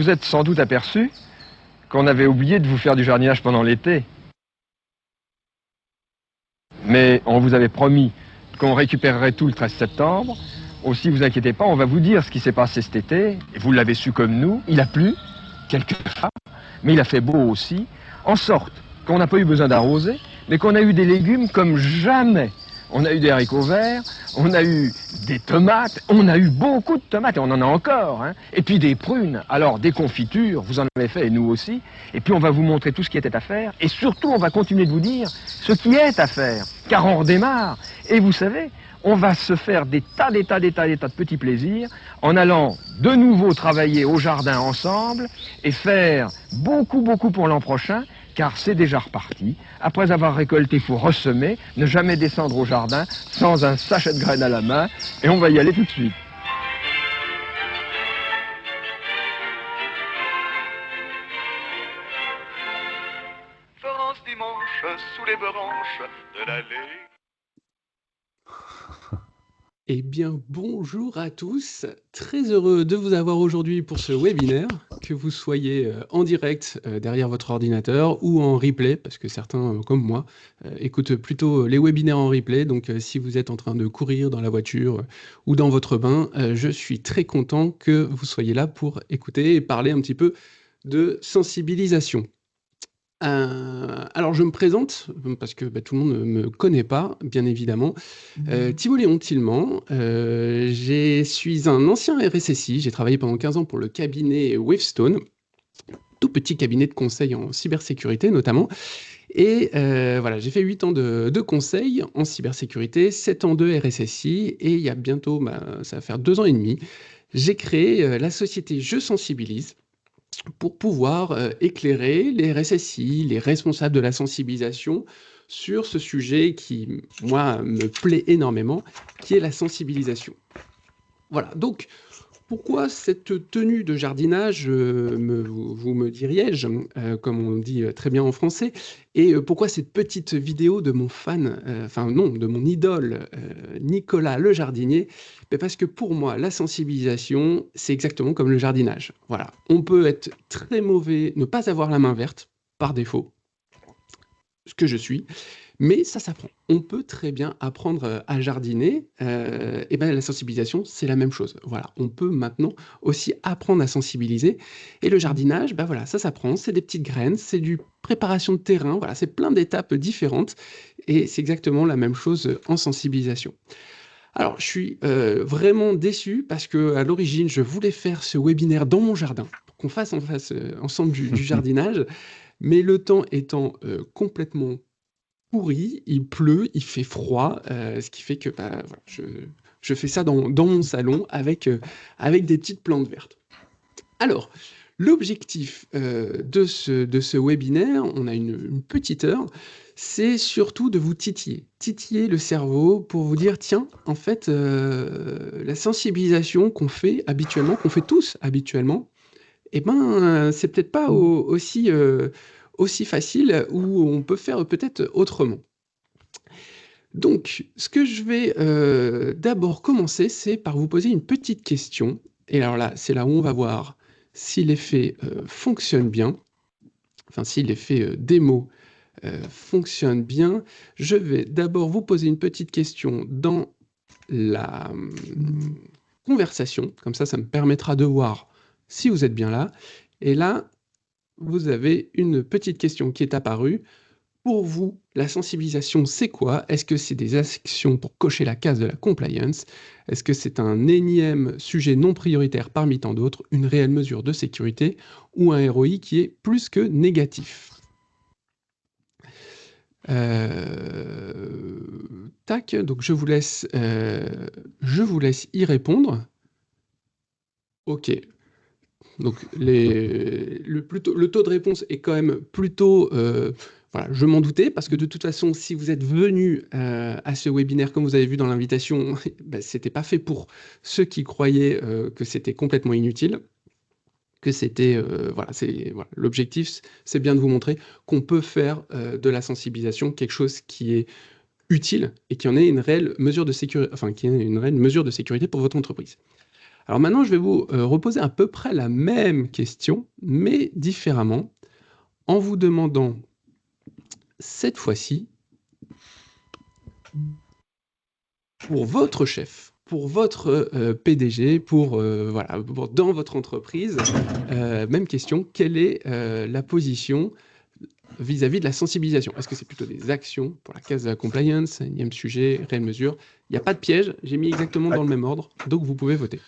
vous êtes sans doute aperçu qu'on avait oublié de vous faire du jardinage pendant l'été. Mais on vous avait promis qu'on récupérerait tout le 13 septembre. Aussi, vous inquiétez pas, on va vous dire ce qui s'est passé cet été. Et vous l'avez su comme nous, il a plu, quelquefois, mais il a fait beau aussi, en sorte qu'on n'a pas eu besoin d'arroser, mais qu'on a eu des légumes comme jamais. On a eu des haricots verts, on a eu des tomates, on a eu beaucoup de tomates, et on en a encore, hein. Et puis des prunes, alors des confitures, vous en avez fait, et nous aussi. Et puis on va vous montrer tout ce qui était à faire, et surtout on va continuer de vous dire ce qui est à faire, car on redémarre. Et vous savez, on va se faire des tas de petits plaisirs en allant de nouveau travailler au jardin ensemble et faire beaucoup pour l'an prochain, car c'est déjà reparti. Après avoir récolté, il faut ressemer, ne jamais descendre au jardin sans un sachet de graines à la main, et on va y aller tout de suite. Florence dimanche, sous les branches de l'allée. Eh bien, bonjour à tous. Très heureux de vous avoir aujourd'hui pour ce webinaire, que vous soyez en direct derrière votre ordinateur ou en replay, parce que certains, comme moi, écoutent plutôt les webinaires en replay. Donc, si vous êtes en train de courir dans la voiture ou dans votre bain, je suis très content que vous soyez là pour écouter et parler un petit peu de sensibilisation. Alors je me présente, parce que tout le monde ne me connaît pas, bien évidemment. Thibault Léon Tillement, je suis un ancien RSSI, j'ai travaillé pendant 15 ans pour le cabinet Wavestone, tout petit cabinet de conseil en cybersécurité notamment. Et voilà, j'ai fait 8 ans de conseil en cybersécurité, 7 ans de RSSI, et il y a bientôt, ça va faire 2 ans et demi, j'ai créé la société Je Sensibilise, pour pouvoir éclairer les RSSI, les responsables de la sensibilisation sur ce sujet qui, moi, me plaît énormément, qui est la sensibilisation. Voilà, donc, pourquoi cette tenue de jardinage, vous me diriez-je, comme on dit très bien en français, et pourquoi cette petite vidéo de mon fan, de mon idole, Nicolas le jardinier? Parce que pour moi, la sensibilisation, c'est exactement comme le jardinage. Voilà, on peut être très mauvais, ne pas avoir la main verte, par défaut, ce que je suis, mais ça s'apprend. On peut très bien apprendre à jardiner. Et la sensibilisation, c'est la même chose. Voilà, on peut maintenant aussi apprendre à sensibiliser. Et le jardinage, voilà, ça s'apprend. C'est des petites graines, c'est du préparation de terrain. Voilà, c'est plein d'étapes différentes. Et c'est exactement la même chose en sensibilisation. Alors, je suis vraiment déçu parce que à l'origine, je voulais faire ce webinaire dans mon jardin, pour qu'on fasse ensemble du jardinage. Mais le temps étant complètement pourri, il pleut, il fait froid, ce qui fait que voilà, je fais ça dans mon salon avec des petites plantes vertes. Alors, l'objectif de ce webinaire, on a une petite heure, c'est surtout de vous titiller le cerveau pour vous dire, tiens, en fait, la sensibilisation qu'on fait habituellement, qu'on fait tous habituellement, c'est peut-être pas aussi facile, ou on peut faire peut-être autrement. Donc, ce que je vais d'abord commencer, c'est par vous poser une petite question. Et alors là, c'est là où on va voir si l'effet fonctionne bien, enfin si l'effet démo fonctionne bien. Je vais d'abord vous poser une petite question dans la conversation, comme ça me permettra de voir si vous êtes bien là. Et là, vous avez une petite question qui est apparue. Pour vous, la sensibilisation, c'est quoi? Est-ce que c'est des actions pour cocher la case de la compliance? Est-ce que c'est un énième sujet non prioritaire parmi tant d'autres, une réelle mesure de sécurité, ou un ROI qui est plus que négatif? Tac, donc je vous laisse y répondre. Ok. Donc le taux de réponse est quand même plutôt... voilà, je m'en doutais, parce que de toute façon, si vous êtes venu à ce webinaire, comme vous avez vu dans l'invitation, c'était pas fait pour ceux qui croyaient que c'était complètement inutile, que c'était... voilà, l'objectif, c'est bien de vous montrer qu'on peut faire de la sensibilisation quelque chose qui est utile et qui en ait une réelle mesure de sécurité, qui ait une réelle mesure de sécurité pour votre entreprise. Alors maintenant, je vais vous reposer à peu près la même question, mais différemment, en vous demandant cette fois-ci, pour votre chef, pour votre PDG, voilà, dans votre entreprise, même question, quelle est la position vis-à-vis de la sensibilisation? Est-ce que c'est plutôt des actions pour la case de la compliance, énième sujet, réelle mesure? Il n'y a pas de piège, j'ai mis exactement dans le même ordre, donc vous pouvez voter.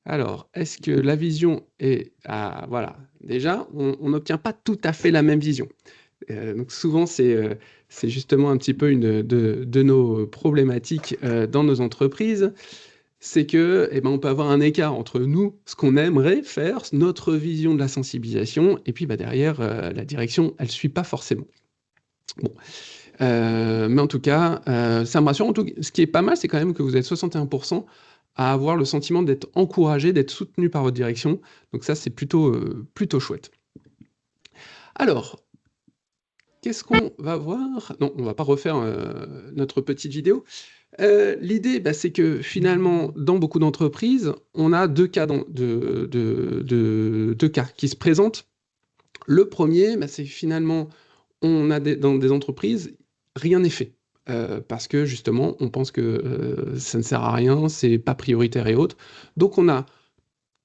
Alors, est-ce que la vision est... Ah, voilà, déjà, on n'obtient pas tout à fait la même vision. Donc souvent, c'est justement un petit peu une de nos problématiques dans nos entreprises, c'est que, eh ben, on peut avoir un écart entre nous, ce qu'on aimerait faire, notre vision de la sensibilisation, et puis bah, derrière, la direction, elle ne suit pas forcément. Bon. Mais en tout cas, ça me rassure. Ce qui est pas mal, c'est quand même que vous êtes 61% à avoir le sentiment d'être encouragé, d'être soutenu par votre direction. Donc ça, c'est plutôt chouette. Alors, qu'est-ce qu'on va voir? Non, on va pas refaire notre petite vidéo. L'idée, bah, c'est que finalement, dans beaucoup d'entreprises, on a deux cas qui se présentent. Le premier, bah, c'est finalement, on a dans des entreprises, rien n'est fait. Parce que justement, on pense que ça ne sert à rien, c'est pas prioritaire et autres. Donc on a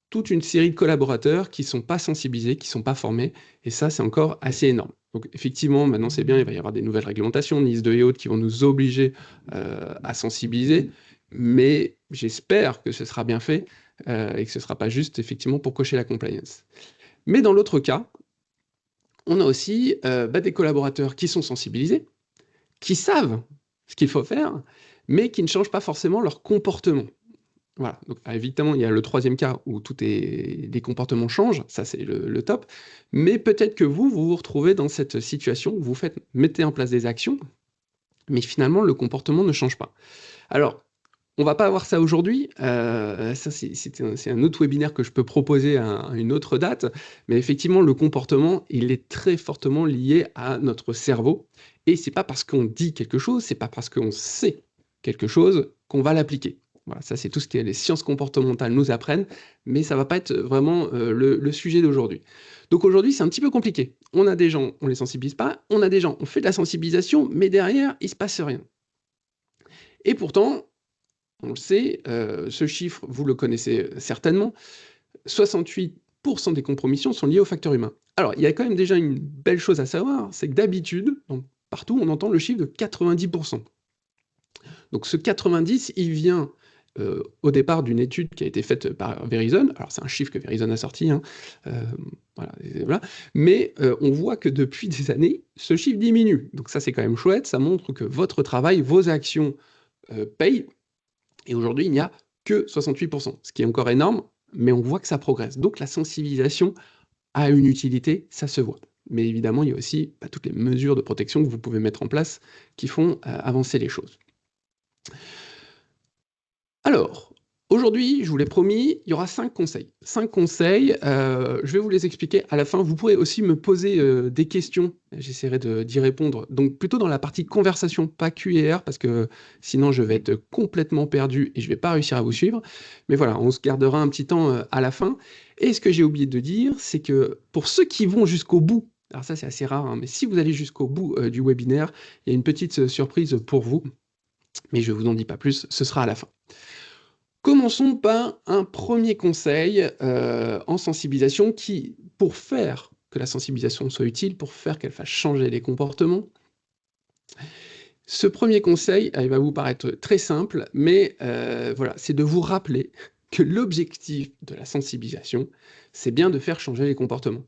toute une série de collaborateurs qui sont pas sensibilisés, qui sont pas formés, et ça, c'est encore assez énorme. Donc effectivement, maintenant c'est bien, il va y avoir des nouvelles réglementations, NIS2 et autres, qui vont nous obliger à sensibiliser, mais j'espère que ce sera bien fait et que ce sera pas juste effectivement pour cocher la compliance. Mais dans l'autre cas, on a aussi des collaborateurs qui sont sensibilisés, qui savent ce qu'il faut faire, mais qui ne changent pas forcément leur comportement. Voilà, donc évidemment, il y a le troisième cas où les comportements changent, ça c'est le top, mais peut-être que vous vous retrouvez dans cette situation où vous mettez en place des actions, mais finalement le comportement ne change pas. Alors, on va pas avoir ça aujourd'hui, ça c'est un autre webinaire que je peux proposer à une autre date, mais effectivement le comportement, il est très fortement lié à notre cerveau, et c'est pas parce qu'on dit quelque chose, c'est pas parce qu'on sait quelque chose qu'on va l'appliquer. Voilà, ça c'est tout ce que les sciences comportementales nous apprennent, mais ça va pas être vraiment le sujet d'aujourd'hui. Donc aujourd'hui c'est un petit peu compliqué. On a des gens, on les sensibilise pas, on a des gens, on fait de la sensibilisation, mais derrière il se passe rien. Et pourtant, on le sait, ce chiffre, vous le connaissez certainement, 68% des compromissions sont liées au facteur humain. Alors, il y a quand même déjà une belle chose à savoir, c'est que d'habitude, partout, on entend le chiffre de 90%. Donc ce 90, il vient au départ d'une étude qui a été faite par Verizon. Alors c'est un chiffre que Verizon a sorti, hein, voilà. Mais on voit que depuis des années, ce chiffre diminue. Donc ça c'est quand même chouette, ça montre que votre travail, vos actions payent. Et aujourd'hui, il n'y a que 68%, ce qui est encore énorme, mais on voit que ça progresse. Donc la sensibilisation a une utilité, ça se voit. Mais évidemment, il y a aussi toutes les mesures de protection que vous pouvez mettre en place qui font avancer les choses. Alors, aujourd'hui, je vous l'ai promis, il y aura 5 conseils. 5 conseils, je vais vous les expliquer à la fin. Vous pourrez aussi me poser des questions, j'essaierai d'y répondre. Donc plutôt dans la partie conversation, pas Q&R, parce que sinon je vais être complètement perdu et je ne vais pas réussir à vous suivre. Mais voilà, on se gardera un petit temps à la fin. Et ce que j'ai oublié de dire, c'est que pour ceux qui vont jusqu'au bout, alors ça c'est assez rare, hein, mais si vous allez jusqu'au bout du webinaire, il y a une petite surprise pour vous. Mais je ne vous en dis pas plus, ce sera à la fin. Commençons par un premier conseil en sensibilisation qui, pour faire que la sensibilisation soit utile, pour faire qu'elle fasse changer les comportements, ce premier conseil, il va vous paraître très simple, mais voilà, c'est de vous rappeler que l'objectif de la sensibilisation, c'est bien de faire changer les comportements.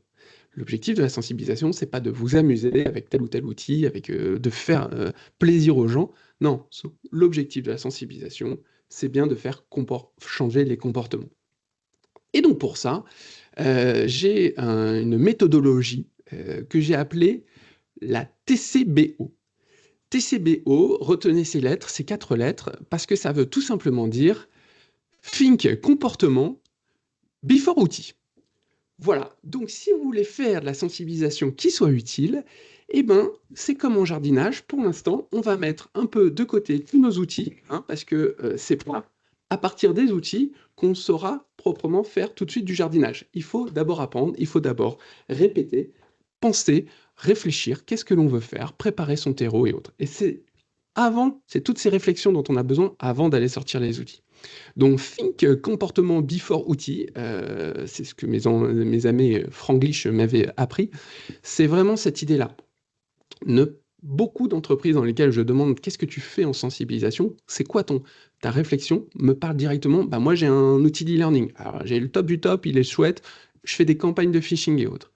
L'objectif de la sensibilisation, c'est pas de vous amuser avec tel ou tel outil, de faire plaisir aux gens. Non, l'objectif de la sensibilisation, c'est bien de faire changer les comportements. Et donc pour ça, j'ai une méthodologie que j'ai appelée la TCBO. TCBO, retenez ces lettres, ces 4 lettres, parce que ça veut tout simplement dire Think comportement before outil. Voilà, donc si vous voulez faire de la sensibilisation qui soit utile, Eh ben, c'est comme en jardinage, pour l'instant, on va mettre un peu de côté tous nos outils, hein, parce que c'est pas à partir des outils qu'on saura proprement faire tout de suite du jardinage. Il faut d'abord apprendre, il faut d'abord répéter, penser, réfléchir, qu'est-ce que l'on veut faire, préparer son terreau et autres. Et c'est toutes ces réflexions dont on a besoin avant d'aller sortir les outils. Donc, think comportement before outil, c'est ce que mes amis franglish m'avaient appris. C'est vraiment cette idée-là. Beaucoup d'entreprises dans lesquelles je demande qu'est-ce que tu fais en sensibilisation, c'est quoi ta réflexion, me parle directement, bah moi j'ai un outil d'e-learning, alors j'ai le top du top, il est chouette, je fais des campagnes de phishing et autres.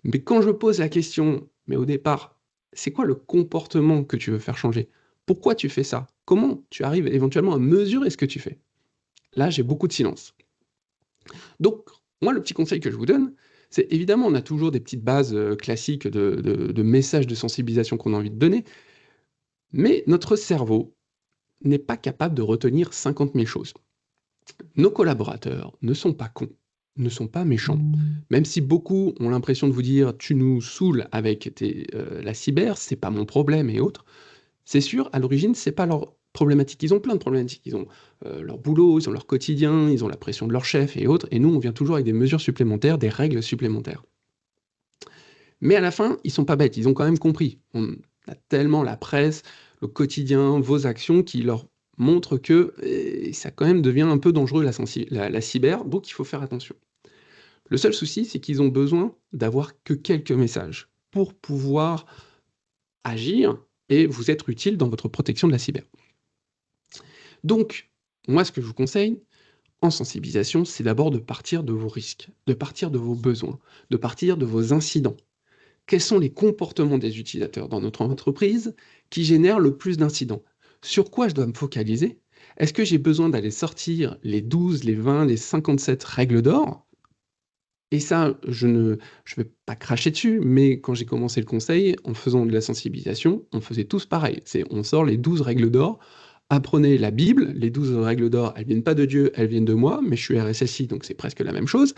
Mais quand je pose la question, mais au départ, c'est quoi le comportement que tu veux faire changer? Pourquoi tu fais ça? Comment tu arrives éventuellement à mesurer ce que tu fais? Là, j'ai beaucoup de silence. Donc, moi, le petit conseil que je vous donne, c'est évidemment, on a toujours des petites bases classiques de messages de sensibilisation qu'on a envie de donner, mais notre cerveau n'est pas capable de retenir 50 000 choses. Nos collaborateurs ne sont pas cons, ne sont pas méchants. Même si beaucoup ont l'impression de vous dire « tu nous saoules avec la cyber, c'est pas mon problème » et autres, c'est sûr, à l'origine, c'est pas leur problématique. Ils ont plein de problématiques. Ils ont leur boulot, ils ont leur quotidien, ils ont la pression de leur chef et autres. Et nous, on vient toujours avec des mesures supplémentaires, des règles supplémentaires. Mais à la fin, ils sont pas bêtes. Ils ont quand même compris. On a tellement la presse, le quotidien, vos actions qui leur montrent que ça quand même devient un peu dangereux la cyber. Donc, il faut faire attention. Le seul souci, c'est qu'ils ont besoin d'avoir que quelques messages pour pouvoir agir et vous être utile dans votre protection de la cyber. Donc, moi, ce que je vous conseille en sensibilisation, c'est d'abord de partir de vos risques, de partir de vos besoins, de partir de vos incidents. Quels sont les comportements des utilisateurs dans notre entreprise qui génèrent le plus d'incidents? Sur quoi je dois me focaliser? Est-ce que j'ai besoin d'aller sortir les 12, les 20, les 57 règles d'or? Et ça, je ne vais pas cracher dessus, mais quand j'ai commencé le conseil, en faisant de la sensibilisation, on faisait tous pareil. On sort les 12 règles d'or, apprenez la Bible, les 12 règles d'or, elles viennent pas de Dieu, elles viennent de moi, mais je suis RSSI, donc c'est presque la même chose,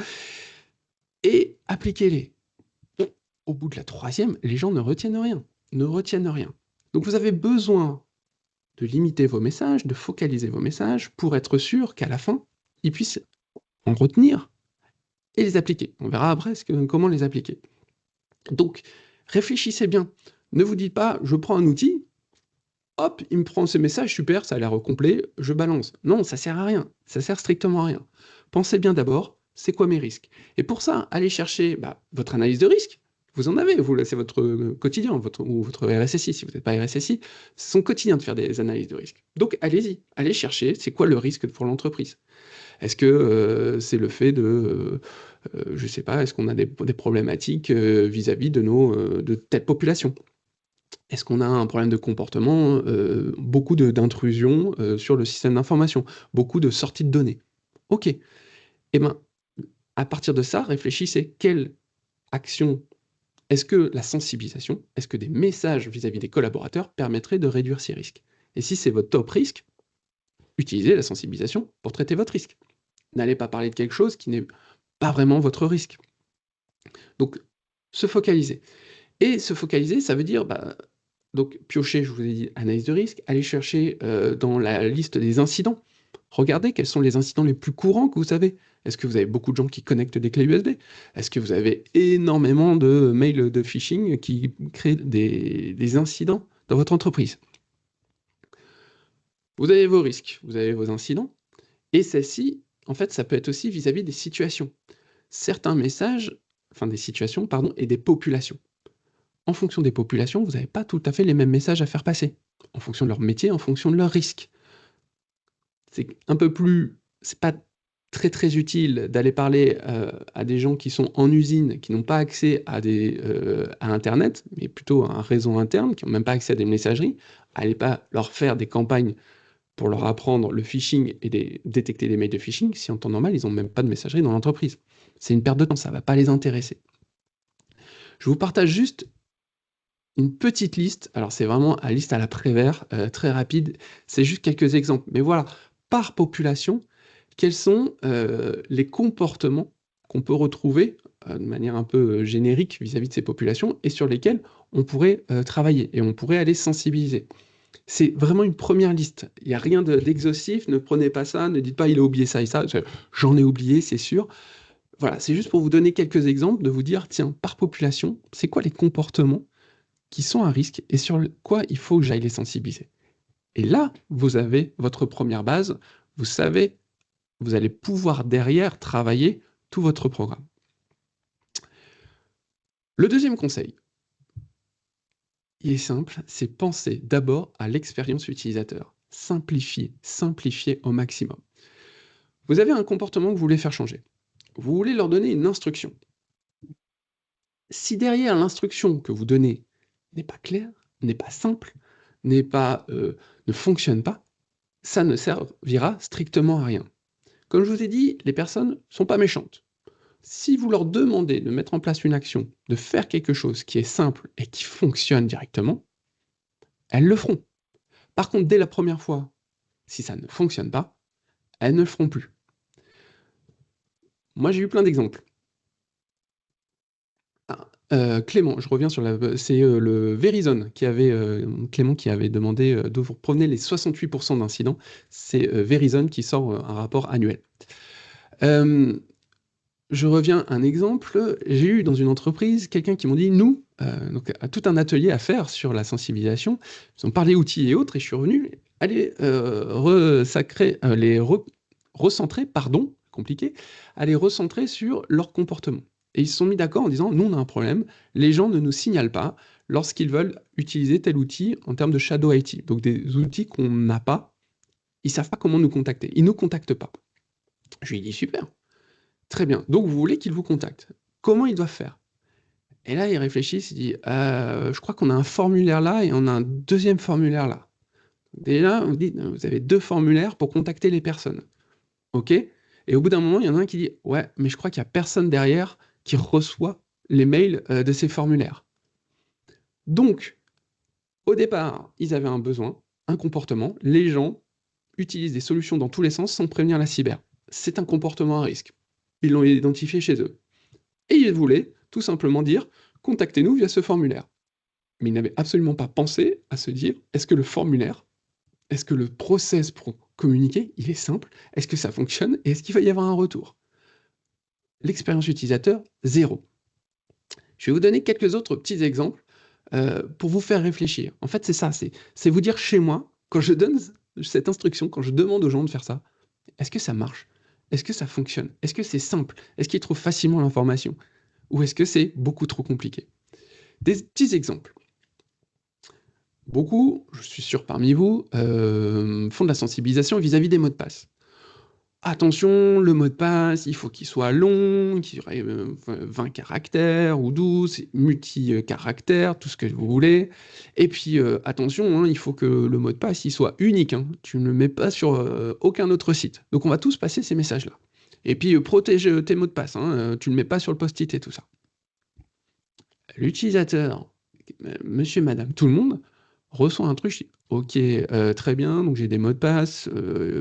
et appliquez-les. Au bout de la 3e, les gens ne retiennent rien, Donc vous avez besoin de limiter vos messages, de focaliser vos messages, pour être sûr qu'à la fin, ils puissent en retenir et les appliquer. On verra après comment les appliquer. Donc, réfléchissez bien. Ne vous dites pas, je prends un outil, hop, il me prend ce message, super, ça a l'air complet, je balance. Non, ça sert à rien. Ça sert strictement à rien. Pensez bien d'abord, c'est quoi mes risques? Et pour ça, allez chercher votre analyse de risque. Vous en avez, c'est votre quotidien, ou votre RSSI, si vous n'êtes pas RSSI, c'est son quotidien de faire des analyses de risque. Donc, allez-y, allez chercher, c'est quoi le risque pour l'entreprise? Est-ce que c'est le fait je ne sais pas, est-ce qu'on a des problématiques vis-à-vis de telle population? Est-ce qu'on a un problème de comportement, beaucoup d'intrusions sur le système d'information, beaucoup de sorties de données? Ok. Eh bien, à partir de ça, réfléchissez, quelle action est-ce que la sensibilisation, est-ce que des messages vis-à-vis des collaborateurs permettraient de réduire ces risques? Et si c'est votre top risque, utilisez la sensibilisation pour traiter votre risque. N'allez pas parler de quelque chose qui n'est pas vraiment votre risque. Donc, se focaliser. Et se focaliser, ça veut dire, donc piocher, je vous ai dit, analyse de risque, aller chercher dans la liste des incidents. Regardez quels sont les incidents les plus courants que vous savez. Est-ce que vous avez beaucoup de gens qui connectent des clés USB? Est-ce que vous avez énormément de mails de phishing qui créent des incidents dans votre entreprise? Vous avez vos risques, vous avez vos incidents, et celle-ci, en fait, ça peut être aussi vis-à-vis des situations. Certains messages, des situations, pardon, et des populations. En fonction des populations, vous n'avez pas tout à fait les mêmes messages à faire passer, en fonction de leur métier, en fonction de leur risque. C'est pas très très utile d'aller parler à des gens qui sont en usine, qui n'ont pas accès à Internet, mais plutôt à un réseau interne, qui n'ont même pas accès à des messageries. Allez pas leur faire des campagnes pour leur apprendre le phishing et détecter des mails de phishing, si en temps normal, ils n'ont même pas de messagerie dans l'entreprise. C'est une perte de temps, ça ne va pas les intéresser. Je vous partage juste une petite liste, alors c'est vraiment une liste à la Prévert, très rapide, c'est juste quelques exemples. Mais voilà, par population, quels sont les comportements qu'on peut retrouver de manière un peu générique vis-à-vis de ces populations et sur lesquelles on pourrait travailler et on pourrait aller sensibiliser. C'est vraiment une première liste. Il n'y a rien d'exhaustif, ne prenez pas ça, ne dites pas il a oublié ça et ça. J'en ai oublié, c'est sûr. Voilà, c'est juste pour vous donner quelques exemples, de vous dire, tiens, par population, c'est quoi les comportements qui sont à risque et sur quoi il faut que j'aille les sensibiliser. Et là, vous avez votre première base, vous savez, vous allez pouvoir derrière travailler tout votre programme. Le deuxième conseil, il est simple, c'est penser d'abord à l'expérience utilisateur. Simplifier au maximum. Vous avez un comportement que vous voulez faire changer. Vous voulez leur donner une instruction. Si derrière l'instruction que vous donnez n'est pas claire, n'est pas simple, ne fonctionne pas, ça ne servira strictement à rien. Comme je vous ai dit, les personnes ne sont pas méchantes. Si vous leur demandez de mettre en place une action, de faire quelque chose qui est simple et qui fonctionne directement, elles le feront. Par contre, dès la première fois, si ça ne fonctionne pas, elles ne le feront plus. Moi, j'ai eu plein d'exemples. Clément, je reviens sur c'est le Verizon qui avait Clément qui avait demandé d'où provenaient les 68% d'incidents. C'est Verizon qui sort un rapport annuel. Je reviens à un exemple. J'ai eu dans une entreprise quelqu'un qui m'ont dit nous, donc tout un atelier à faire sur la sensibilisation. Ils ont parlé outils et autres et je suis revenu aller recentrer sur leur comportement. Et ils se sont mis d'accord en disant, nous on a un problème, les gens ne nous signalent pas lorsqu'ils veulent utiliser tel outil en termes de shadow IT, donc des outils qu'on n'a pas, ils savent pas comment nous contacter, ils ne nous contactent pas. Je lui ai dit, super, très bien, donc vous voulez qu'ils vous contactent, comment ils doivent faire? Et là, il réfléchit, il dit, je crois qu'on a un formulaire là et on a un deuxième formulaire là. Et là, vous dites, vous avez 2 formulaires pour contacter les personnes. OK? Et au bout d'un moment, il y en a un qui dit, ouais, mais je crois qu'il n'y a personne derrière qui reçoit les mails de ces formulaires. Donc, au départ, ils avaient un besoin, un comportement. Les gens utilisent des solutions dans tous les sens sans prévenir la cyber. C'est un comportement à risque. Ils l'ont identifié chez eux. Et ils voulaient tout simplement dire, contactez-nous via ce formulaire. Mais ils n'avaient absolument pas pensé à se dire, est-ce que le formulaire, est-ce que le process pour communiquer, il est simple? Est-ce que ça fonctionne? Et est-ce qu'il va y avoir un retour? L'expérience utilisateur, 0. Je vais vous donner quelques autres petits exemples pour vous faire réfléchir. En fait, c'est ça, c'est vous dire chez moi, quand je donne cette instruction, quand je demande aux gens de faire ça, est-ce que ça marche? Est-ce que ça fonctionne? Est-ce que c'est simple? Est-ce qu'ils trouvent facilement l'information? Ou est-ce que c'est beaucoup trop compliqué? Des petits exemples. Beaucoup, je suis sûr parmi vous, font de la sensibilisation vis-à-vis des mots de passe. Attention, le mot de passe, il faut qu'il soit long, qu'il y ait 20 caractères ou 12, multi-caractères, tout ce que vous voulez. Et puis, attention, hein, il faut que le mot de passe, il soit unique. Hein. Tu ne le mets pas sur aucun autre site. Donc, on va tous passer ces messages-là. Et puis, protège tes mots de passe. Hein, tu ne le mets pas sur le post-it et tout ça. L'utilisateur, monsieur, madame, tout le monde, reçoit un truc, je dis, ok, très bien, donc j'ai des mots de passe,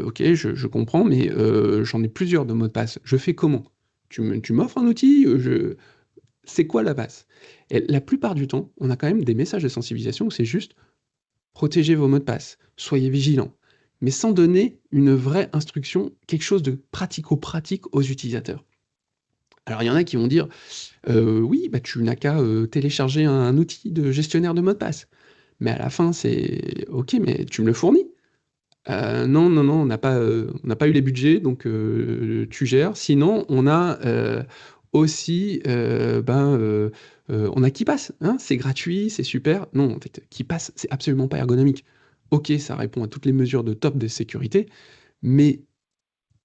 ok, je comprends, mais j'en ai plusieurs de mots de passe. Je fais comment? Tu m'offres un outil? C'est quoi la base? Et la plupart du temps, on a quand même des messages de sensibilisation où c'est juste protégez vos mots de passe, soyez vigilants, mais sans donner une vraie instruction, quelque chose de pratico-pratique aux utilisateurs. Alors il y en a qui vont dire oui, bah, tu n'as qu'à télécharger un outil de gestionnaire de mots de passe. Mais à la fin, c'est OK, mais tu me le fournis? Non, non, non, on n'a pas eu les budgets, donc tu gères. Sinon, on a aussi, on a KeePass, hein, c'est gratuit, c'est super. Non, en fait, KeePass, c'est absolument pas ergonomique. OK, ça répond à toutes les mesures de top de sécurité, mais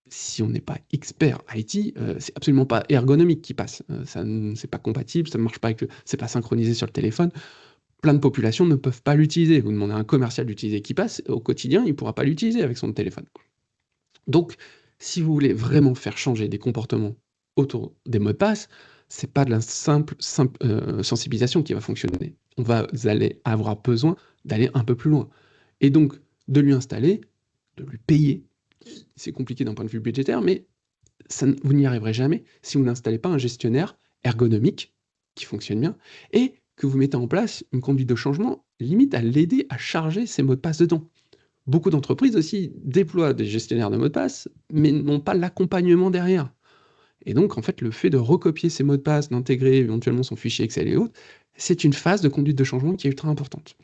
si on n'est pas expert IT, c'est absolument pas ergonomique KeePass. C'est pas compatible, ça ne marche pas c'est pas synchronisé sur le téléphone. Plein de populations ne peuvent pas l'utiliser. Vous demandez à un commercial d'utiliser KeePass, au quotidien, il ne pourra pas l'utiliser avec son téléphone. Donc, si vous voulez vraiment faire changer des comportements autour des mots de passe, c'est pas de la simple sensibilisation qui va fonctionner. Vous allez avoir besoin d'aller un peu plus loin. Et donc, de lui installer, de lui payer, c'est compliqué d'un point de vue budgétaire, mais vous n'y arriverez jamais si vous n'installez pas un gestionnaire ergonomique qui fonctionne bien et que vous mettez en place une conduite de changement limite à l'aider à charger ses mots de passe dedans. Beaucoup d'entreprises aussi déploient des gestionnaires de mots de passe, mais n'ont pas l'accompagnement derrière. Et donc, en fait, le fait de recopier ses mots de passe, d'intégrer éventuellement son fichier Excel et autres, c'est une phase de conduite de changement qui est ultra importante.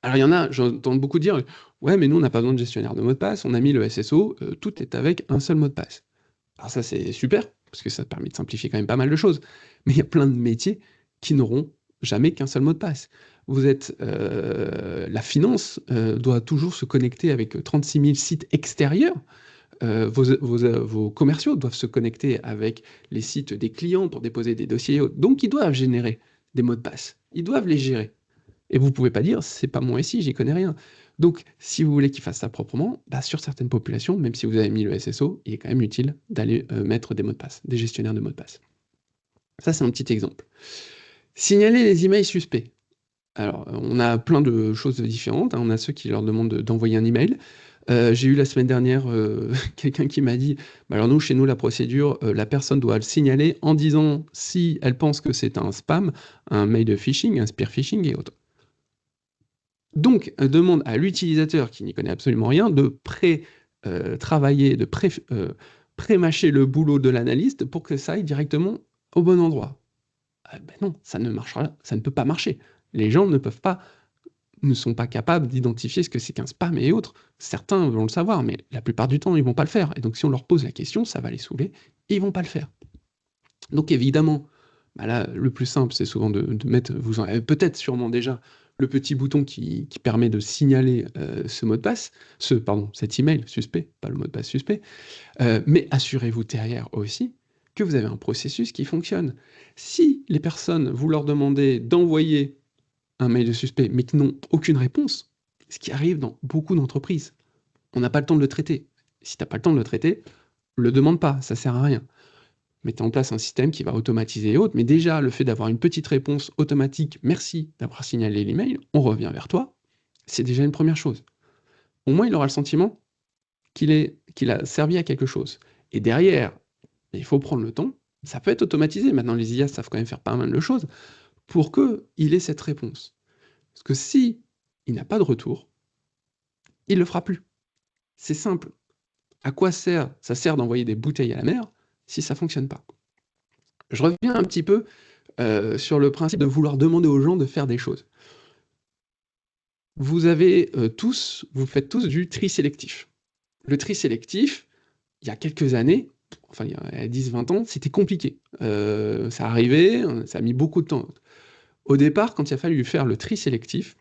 Alors, il y en a, j'entends beaucoup dire, ouais, mais nous, on n'a pas besoin de gestionnaire de mots de passe, on a mis le SSO, tout est avec un seul mot de passe. Alors ça, c'est super, parce que ça permet de simplifier quand même pas mal de choses. Mais il y a plein de métiers qui n'auront jamais qu'un seul mot de passe. Vous êtes, la finance doit toujours se connecter avec 36 000 sites extérieurs. Vos commerciaux doivent se connecter avec les sites des clients pour déposer des dossiers. Donc, ils doivent générer des mots de passe. Ils doivent les gérer. Et vous ne pouvez pas dire, c'est pas mon SI, j'y connais rien. Donc, si vous voulez qu'ils fassent ça proprement, sur certaines populations, même si vous avez mis le SSO, il est quand même utile d'aller mettre des mots de passe, des gestionnaires de mots de passe. Ça, c'est un petit exemple. Signaler les emails suspects. Alors, on a plein de choses différentes. On a ceux qui leur demandent d'envoyer un email. J'ai eu la semaine dernière quelqu'un qui m'a dit alors nous, chez nous, la procédure, la personne doit le signaler en disant si elle pense que c'est un spam, un mail de phishing, un spear phishing et autres. Donc, elle demande à l'utilisateur qui n'y connaît absolument rien de travailler, de pré-mâcher le boulot de l'analyste pour que ça aille directement au bon endroit. Non, ça ne peut pas marcher. Les gens ne sont pas capables d'identifier ce que c'est qu'un spam et autres. Certains vont le savoir, mais la plupart du temps, ils vont pas le faire. Et donc, si on leur pose la question, ça va les saouler, et ils vont pas le faire. Donc, évidemment, là, le plus simple, c'est souvent de mettre, vous en avez peut-être sûrement déjà, le petit bouton qui permet de signaler ce mot de passe, cet email suspect, pas le mot de passe suspect, mais assurez-vous derrière aussi que vous avez un processus qui fonctionne. Si les personnes, vous leur demandez d'envoyer un mail de suspect, mais qui n'ont aucune réponse, ce qui arrive dans beaucoup d'entreprises, on n'a pas le temps de le traiter. Si tu n'as pas le temps de le traiter, le demande pas, ça sert à rien. Mettez en place un système qui va automatiser et autres, mais déjà, le fait d'avoir une petite réponse automatique, merci d'avoir signalé l'email, on revient vers toi, c'est déjà une première chose. Au moins, il aura le sentiment qu'il a servi à quelque chose. Et derrière, il faut prendre le temps, ça peut être automatisé, maintenant les IA savent quand même faire pas mal de choses, pour qu'il ait cette réponse. Parce que si il n'a pas de retour, il ne le fera plus. C'est simple. À quoi ça sert d'envoyer des bouteilles à la mer si ça ne fonctionne pas? Je reviens un petit peu sur le principe de vouloir demander aux gens de faire des choses. Vous faites tous du tri sélectif. Le tri sélectif, il y a quelques années, enfin il y a 10-20 ans, c'était compliqué. Ça arrivait, ça a mis beaucoup de temps. Au départ, quand il a fallu faire le tri sélectif,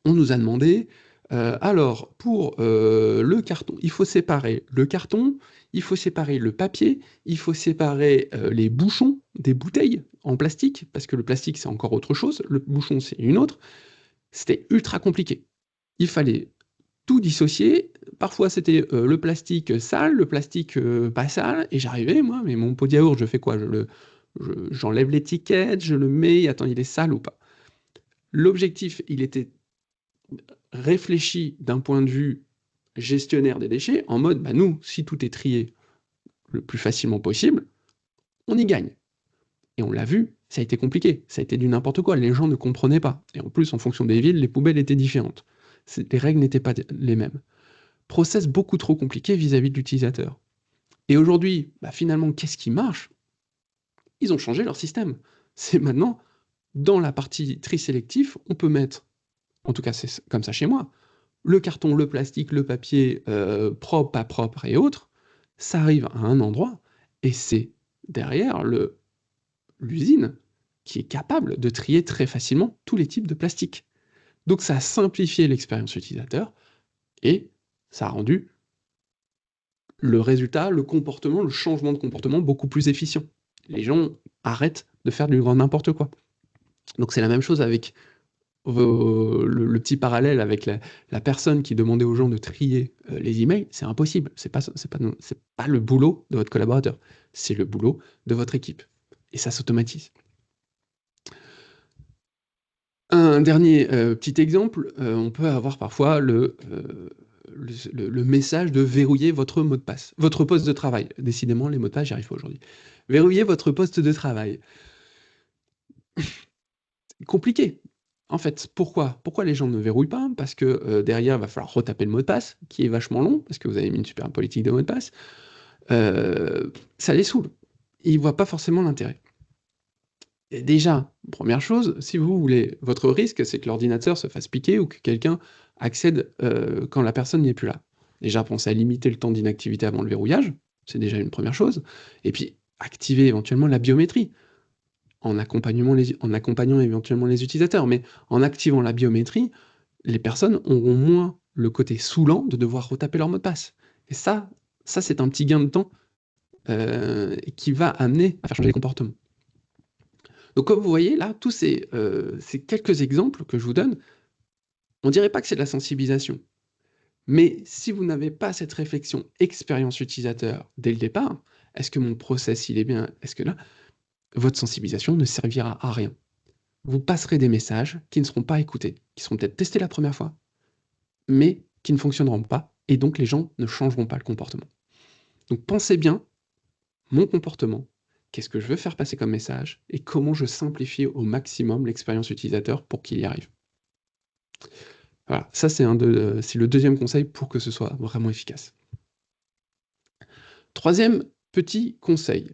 on nous a demandé, alors pour le carton, il faut séparer le carton, il faut séparer le papier, il faut séparer les bouchons des bouteilles en plastique, parce que le plastique c'est encore autre chose, le bouchon c'est une autre. C'était ultra compliqué. Il fallait tout dissocier. Parfois c'était le plastique sale, le plastique pas sale, et j'arrivais, moi, mais mon pot de yaourt, je fais quoi? J'enlève l'étiquette, je le mets, attends, il est sale ou pas? L'objectif, il était réfléchi d'un point de vue gestionnaire des déchets, en mode, nous, si tout est trié le plus facilement possible, on y gagne. Et on l'a vu, ça a été compliqué, ça a été du n'importe quoi, les gens ne comprenaient pas. Et en plus, en fonction des villes, les poubelles étaient différentes. Les règles n'étaient pas les mêmes. Process beaucoup trop compliqué vis-à-vis de l'utilisateur. Et aujourd'hui, finalement, qu'est-ce qui marche? Ils ont changé leur système. C'est maintenant, dans la partie tri sélectif, on peut mettre, en tout cas c'est comme ça chez moi, le carton, le plastique, le papier, propre, pas propre et autres, ça arrive à un endroit, et c'est derrière l'usine qui est capable de trier très facilement tous les types de plastique. Donc ça a simplifié l'expérience utilisateur, et ça a rendu le résultat, le comportement, le changement de comportement beaucoup plus efficient. Les gens arrêtent de faire du grand n'importe quoi. Donc c'est la même chose avec le petit parallèle avec la personne qui demandait aux gens de trier les emails. C'est impossible. C'est pas le boulot de votre collaborateur. C'est le boulot de votre équipe. Et ça s'automatise. Un dernier petit exemple, on peut avoir parfois le message de verrouiller votre mot de passe, votre poste de travail. Décidément, les mots de passe, j'y arrive pas aujourd'hui. Verrouiller votre poste de travail. Compliqué. En fait, pourquoi les gens ne verrouillent pas? Parce que derrière, il va falloir retaper le mot de passe, qui est vachement long, parce que vous avez mis une super politique de mot de passe. Ça les saoule. Ils ne voient pas forcément l'intérêt. Et déjà, première chose, si vous voulez, votre risque, c'est que l'ordinateur se fasse piquer ou que quelqu'un accède quand la personne n'est plus là. Déjà, pensez à limiter le temps d'inactivité avant le verrouillage, c'est déjà une première chose. Et puis, activer éventuellement la biométrie en accompagnant éventuellement les utilisateurs. Mais en activant la biométrie, les personnes auront moins le côté saoulant de devoir retaper leur mot de passe. Et ça c'est un petit gain de temps qui va amener à faire changer les comportements. Donc comme vous voyez là, tous ces quelques exemples que je vous donne, on dirait pas que c'est de la sensibilisation. Mais si vous n'avez pas cette réflexion expérience utilisateur dès le départ, est-ce que mon process il est bien? Est-ce que là, votre sensibilisation ne servira à rien. Vous passerez des messages qui ne seront pas écoutés, qui seront peut-être testés la première fois, mais qui ne fonctionneront pas, et donc les gens ne changeront pas le comportement. Donc pensez bien, mon comportement, qu'est-ce que je veux faire passer comme message, et comment je simplifie au maximum l'expérience utilisateur pour qu'il y arrive. Voilà, ça c'est le deuxième conseil pour que ce soit vraiment efficace. Troisième petit conseil,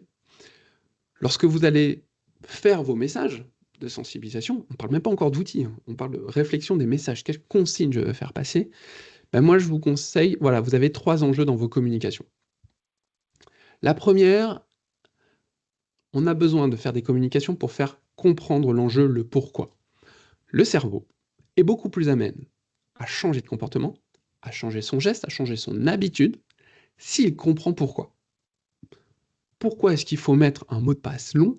lorsque vous allez faire vos messages de sensibilisation, on ne parle même pas encore d'outils, hein, on parle de réflexion des messages, quelles consignes je veux faire passer, ben moi je vous conseille, voilà, vous avez 3 enjeux dans vos communications. La première, on a besoin de faire des communications pour faire comprendre l'enjeu, le pourquoi. Le cerveau est beaucoup plus amène à changer de comportement, à changer son geste, à changer son habitude, s'il comprend pourquoi. Pourquoi est-ce qu'il faut mettre un mot de passe long?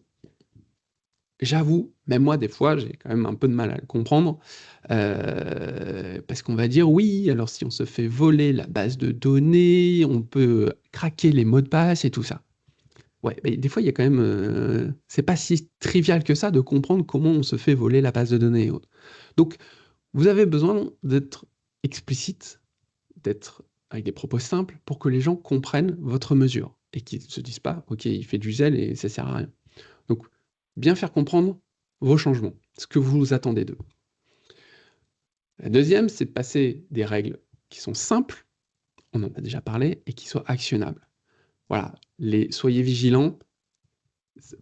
J'avoue, même moi, des fois, j'ai quand même un peu de mal à le comprendre, parce qu'on va dire: «Oui, alors si on se fait voler la base de données, on peut craquer les mots de passe et tout ça». Ouais, mais des fois, il y a quand même, c'est pas si trivial que ça de comprendre comment on se fait voler la base de données et autres. Donc, vous avez besoin d'être explicite, d'être avec des propos simples pour que les gens comprennent votre mesure et qu'ils ne se disent pas: «OK, il fait du zèle et ça sert à rien». Donc, bien faire comprendre vos changements, ce que vous attendez d'eux. La deuxième, c'est de passer des règles qui sont simples, on en a déjà parlé, et qui soient actionnables. Voilà, soyez vigilants, c'est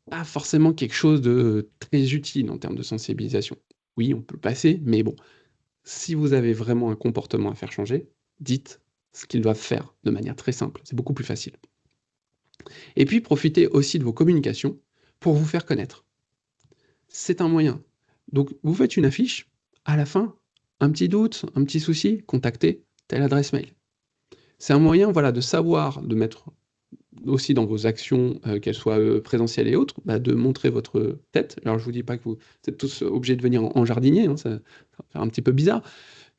pas forcément quelque chose de très utile en termes de sensibilisation. Oui, on peut le passer, mais bon, si vous avez vraiment un comportement à faire changer, dites ce qu'ils doivent faire de manière très simple, c'est beaucoup plus facile. Et puis, profitez aussi de vos communications pour vous faire connaître. C'est un moyen. Donc, vous faites une affiche, à la fin, un petit doute, un petit souci, contactez telle adresse mail. C'est un moyen, voilà, de savoir, de mettre aussi dans vos actions, qu'elles soient présentielles et autres, de montrer votre tête. Alors, je vous dis pas que vous êtes tous obligés de venir en jardinier, hein, ça va faire un petit peu bizarre.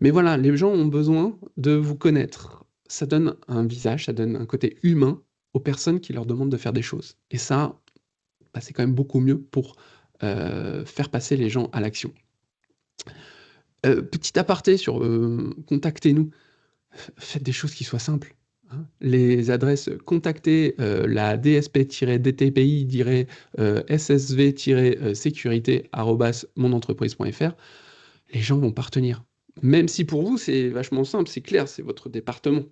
Mais voilà, les gens ont besoin de vous connaître. Ça donne un visage, ça donne un côté humain aux personnes qui leur demandent de faire des choses. Et ça, c'est quand même beaucoup mieux pour faire passer les gens à l'action. Petit aparté sur contactez-nous. Faites des choses qui soient simples. Hein. Les adresses contactez la dsp-dti-ssv-sécurité@monentreprise.fr. Les gens vont partenir. Même si pour vous c'est vachement simple, c'est clair, c'est votre département.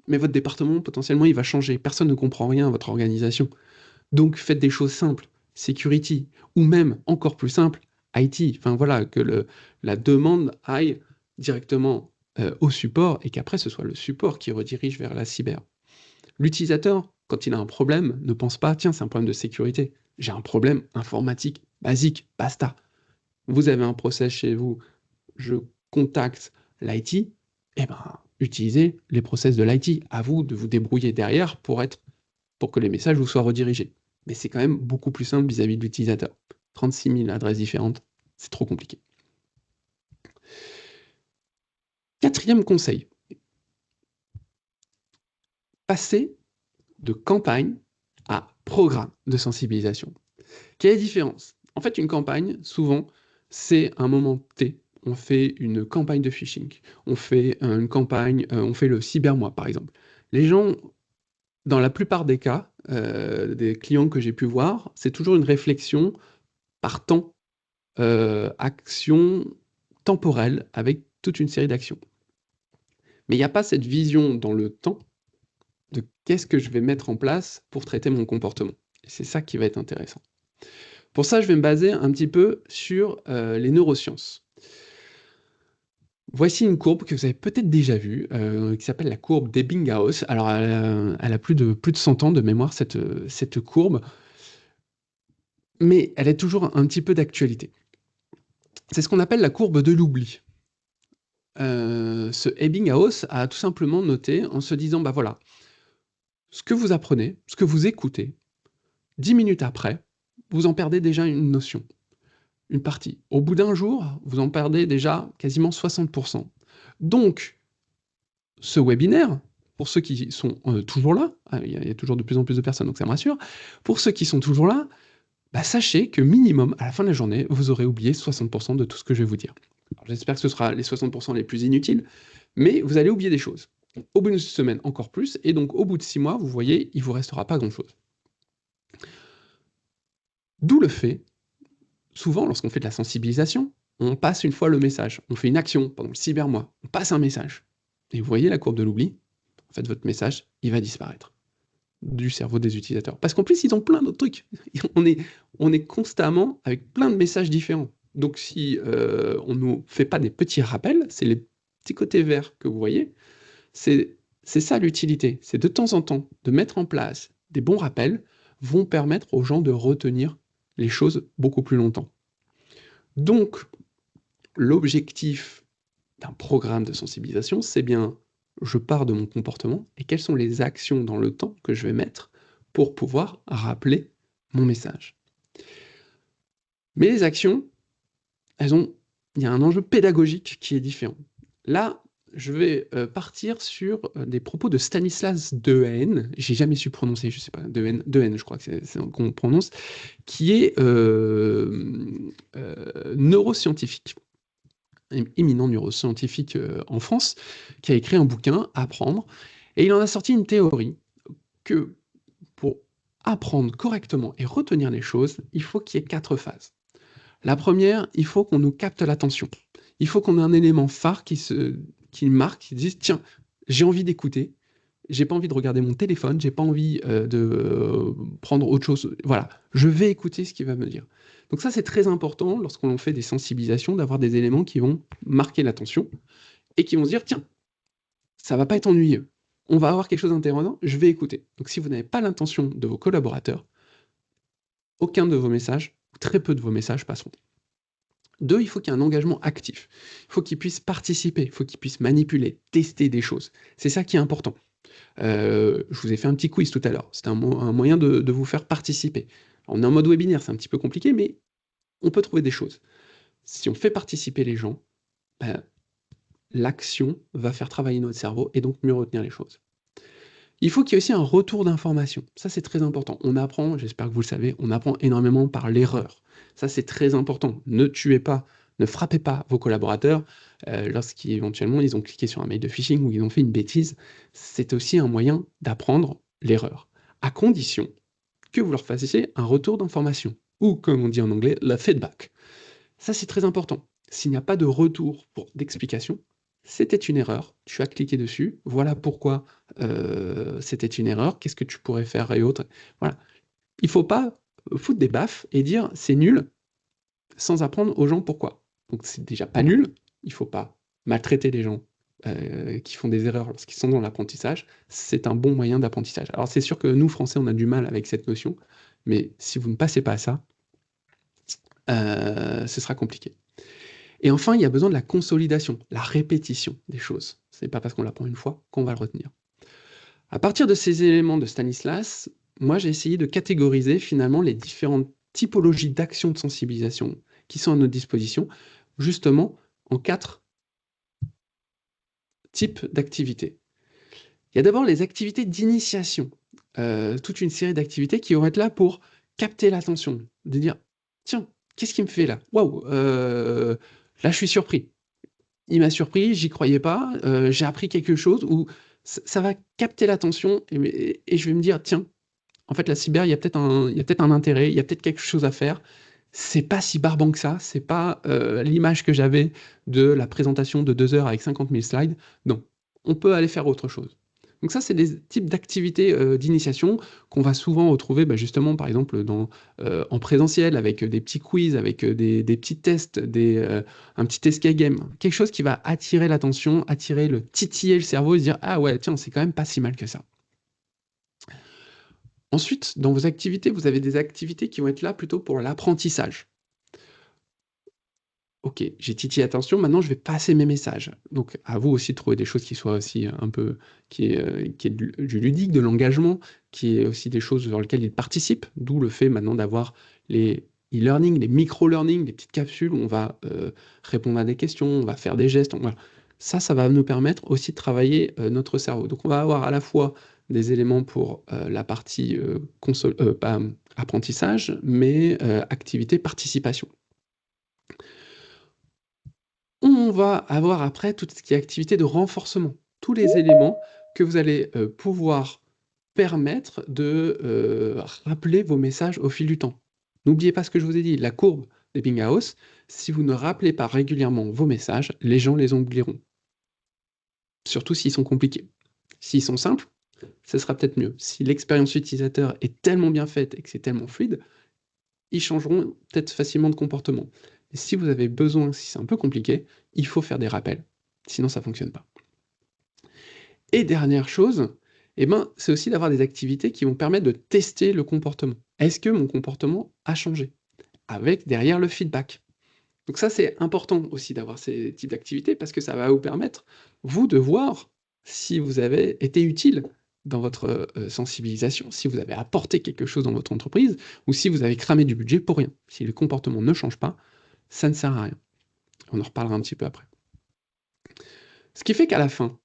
Mais votre département potentiellement il va changer. Personne ne comprend rien à votre organisation. Donc faites des choses simples, security, ou même encore plus simple, IT. Enfin voilà, que la demande aille directement au support et qu'après ce soit le support qui redirige vers la cyber. L'utilisateur, quand il a un problème, ne pense pas: tiens, c'est un problème de sécurité. J'ai un problème informatique basique, basta. Vous avez un process chez vous, je contacte l'IT, eh ben, utilisez les process de l'IT. À vous de vous débrouiller derrière pour que les messages vous soient redirigés. Mais c'est quand même beaucoup plus simple vis-à-vis de l'utilisateur. 36 000 adresses différentes, c'est trop compliqué. 4e conseil. Passer de campagne à programme de sensibilisation. Quelle est la différence? En fait, une campagne, souvent, c'est un moment T on fait une campagne de phishing, on fait une campagne, on fait le cybermois, par exemple. Les gens, dans la plupart des cas, des clients que j'ai pu voir, c'est toujours une réflexion par temps, action temporelle avec toute une série d'actions. Mais il n'y a pas cette vision dans le temps de qu'est-ce que je vais mettre en place pour traiter mon comportement. Et c'est ça qui va être intéressant. Pour ça, je vais me baser un petit peu sur les neurosciences. Voici une courbe que vous avez peut-être déjà vue, qui s'appelle la courbe d'Ebbinghaus. Alors, elle a plus de 100 ans de mémoire, cette courbe, mais elle est toujours un petit peu d'actualité. C'est ce qu'on appelle la courbe de l'oubli. Ce Ebbinghaus a tout simplement noté en se disant, bah voilà, ce que vous apprenez, ce que vous écoutez, 10 minutes après, vous en perdez déjà une notion, une partie. Au bout d'un jour, vous en perdez déjà quasiment 60%. Donc, ce webinaire, pour ceux qui sont toujours là, il y a toujours de plus en plus de personnes, donc ça me rassure, pour ceux qui sont toujours là, bah sachez que minimum, à la fin de la journée, vous aurez oublié 60% de tout ce que je vais vous dire. J'espère que ce sera les 60% les plus inutiles, mais vous allez oublier des choses. Au bout d'une semaine, encore plus, et donc au bout de 6 mois, vous voyez, il ne vous restera pas grand-chose. D'où le fait, souvent, lorsqu'on fait de la sensibilisation, on passe une fois le message. On fait une action pendant le cybermois, on passe un message. Et vous voyez la courbe de l'oubli, en fait, votre message, il va disparaître du cerveau des utilisateurs. Parce qu'en plus, ils ont plein d'autres trucs. On est constamment avec plein de messages différents. Donc, si on ne nous fait pas des petits rappels, c'est les petits côtés verts que vous voyez, c'est ça l'utilité. C'est de temps en temps de mettre en place des bons rappels vont permettre aux gens de retenir les choses beaucoup plus longtemps. Donc, l'objectif d'un programme de sensibilisation, c'est bien, je pars de mon comportement et quelles sont les actions dans le temps que je vais mettre pour pouvoir rappeler mon message. Mais les actions, il y a un enjeu pédagogique qui est différent. Là, je vais partir sur des propos de Stanislas Dehaene, j'ai jamais su prononcer, je sais pas, Dehaene, je crois que c'est qu'on prononce, qui est neuroscientifique, éminent neuroscientifique en France, qui a écrit un bouquin, Apprendre, et il en a sorti une théorie que pour apprendre correctement et retenir les choses, il faut qu'il y ait 4 phases. La première, il faut qu'on nous capte l'attention. Il faut qu'on ait un élément phare qui marque, qui dise tiens, j'ai envie d'écouter, j'ai pas envie de regarder mon téléphone, j'ai pas envie de prendre autre chose. Voilà, je vais écouter ce qu'il va me dire. Donc ça, c'est très important lorsqu'on fait des sensibilisations, d'avoir des éléments qui vont marquer l'attention et qui vont se dire tiens, ça va pas être ennuyeux. On va avoir quelque chose d'intéressant, je vais écouter. Donc si vous n'avez pas l'intention de vos collaborateurs, aucun de vos messages, très peu de vos messages passeront. 2, il faut qu'il y ait un engagement actif. Il faut qu'ils puissent participer, il faut qu'ils puissent manipuler, tester des choses. C'est ça qui est important. Je vous ai fait un petit quiz tout à l'heure. C'est un moyen de vous faire participer. Alors, on est en mode webinaire, c'est un petit peu compliqué, mais on peut trouver des choses. Si on fait participer les gens, l'action va faire travailler notre cerveau et donc mieux retenir les choses. Il faut qu'il y ait aussi un retour d'information. Ça, c'est très important. On apprend, j'espère que vous le savez, on apprend énormément par l'erreur. Ça, c'est très important. Ne tuez pas, ne frappez pas vos collaborateurs lorsqu'éventuellement ils ont cliqué sur un mail de phishing ou ils ont fait une bêtise. C'est aussi un moyen d'apprendre l'erreur, à condition que vous leur fassiez un retour d'information, ou comme on dit en anglais, le feedback. Ça, c'est très important. S'il n'y a pas de retour d'explication, c'était une erreur, tu as cliqué dessus, voilà pourquoi c'était une erreur, qu'est-ce que tu pourrais faire et autres. Voilà. Il ne faut pas foutre des baffes et dire c'est nul sans apprendre aux gens pourquoi. Donc c'est déjà pas nul, il ne faut pas maltraiter les gens qui font des erreurs lorsqu'ils sont dans l'apprentissage, c'est un bon moyen d'apprentissage. Alors c'est sûr que nous, Français, on a du mal avec cette notion, mais si vous ne passez pas à ça, ce sera compliqué. Et enfin, il y a besoin de la consolidation, la répétition des choses. Ce n'est pas parce qu'on l'apprend une fois qu'on va le retenir. À partir de ces éléments de Stanislas, moi j'ai essayé de catégoriser finalement les différentes typologies d'actions de sensibilisation qui sont à notre disposition, justement en 4 types d'activités. Il y a d'abord les activités d'initiation, toute une série d'activités qui vont être là pour capter l'attention, de dire tiens, qu'est-ce qui me fait là? Waouh, là je suis surpris. il m'a surpris, j'y croyais pas, j'ai appris quelque chose, ou ça va capter l'attention et je vais me dire: «Tiens, en fait, la cyber, il y a peut-être un intérêt, il y a peut-être quelque chose à faire. C'est pas si barbant que ça, c'est pas, l'image que j'avais de la présentation de 2 heures avec 50 000 slides. Non, on peut aller faire autre chose». Donc ça, c'est des types d'activités, d'initiation qu'on va souvent retrouver, bah, justement, par exemple, en présentiel avec, des petits quiz, avec, des petits tests, un petit escape game. Quelque chose qui va attirer l'attention, titiller le cerveau et se dire: «Ah ouais, tiens, c'est quand même pas si mal que ça». Ensuite, dans vos activités, vous avez des activités qui vont être là plutôt pour l'apprentissage. OK, j'ai titillé l'attention, maintenant je vais passer mes messages. Donc à vous aussi de trouver des choses qui soient aussi un peu qui est du ludique, de l'engagement, qui est aussi des choses dans lesquelles ils participent, d'où le fait maintenant d'avoir les e-learning, les micro-learning, des petites capsules où on va, répondre à des questions, on va faire des gestes, voilà. Ça va nous permettre aussi de travailler, notre cerveau. Donc on va avoir à la fois des éléments pour, la partie, pas, apprentissage, mais, activité participation. On va avoir après tout ce qui est activité de renforcement. Tous les éléments que vous allez, pouvoir permettre de, rappeler vos messages au fil du temps. N'oubliez pas ce que je vous ai dit, la courbe d'Ebbinghaus, si vous ne rappelez pas régulièrement vos messages, les gens les oublieront. Surtout s'ils sont compliqués. S'ils sont simples, ce sera peut-être mieux. Si l'expérience utilisateur est tellement bien faite et que c'est tellement fluide, ils changeront peut-être facilement de comportement. Et si vous avez besoin, si c'est un peu compliqué, il faut faire des rappels, sinon ça ne fonctionne pas. Et dernière chose, eh ben, c'est aussi d'avoir des activités qui vont permettre de tester le comportement. Est-ce que mon comportement a changé? Avec derrière le feedback. Donc ça, c'est important aussi d'avoir ces types d'activités parce que ça va vous permettre, vous, de voir si vous avez été utile dans votre sensibilisation, si vous avez apporté quelque chose dans votre entreprise ou si vous avez cramé du budget pour rien. Si le comportement ne change pas, ça ne sert à rien. On en reparlera un petit peu après. Ce qui fait qu'à la fin,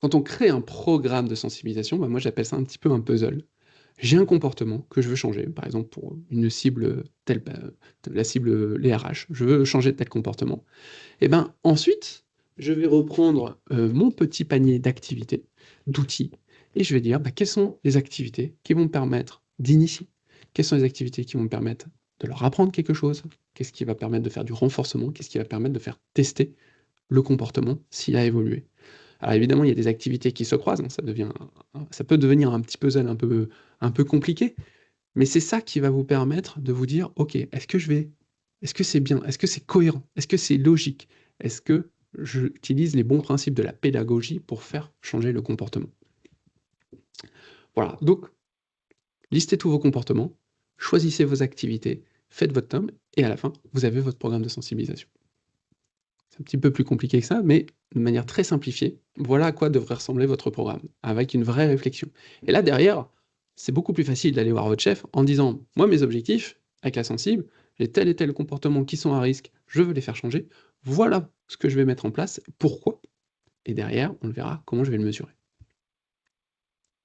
quand on crée un programme de sensibilisation, bah moi j'appelle ça un petit peu un puzzle. J'ai un comportement que je veux changer, par exemple pour une cible telle, la cible les RH, je veux changer de tel comportement. Et ben ensuite, je vais reprendre mon petit panier d'activités, d'outils, et je vais dire bah, quelles sont les activités qui vont me permettre d'initier, quelles sont les activités qui vont me permettre de leur apprendre quelque chose, qu'est-ce qui va permettre de faire du renforcement, qu'est-ce qui va permettre de faire tester le comportement s'il a évolué. Alors évidemment, il y a des activités qui se croisent, hein, ça peut devenir un petit puzzle un peu compliqué, mais c'est ça qui va vous permettre de vous dire: «OK, est-ce que c'est bien? Est-ce que c'est cohérent? Est-ce que c'est logique? Est-ce que j'utilise les bons principes de la pédagogie pour faire changer le comportement?» Voilà, donc listez tous vos comportements, choisissez vos activités, faites votre tome et à la fin, vous avez votre programme de sensibilisation. C'est un petit peu plus compliqué que ça, mais de manière très simplifiée, voilà à quoi devrait ressembler votre programme, avec une vraie réflexion. Et là, derrière, c'est beaucoup plus facile d'aller voir votre chef en disant: «Moi, mes objectifs, avec la sensible, j'ai tel et tel comportement qui sont à risque, je veux les faire changer. Voilà ce que je vais mettre en place, pourquoi?» Et derrière, on le verra comment je vais le mesurer.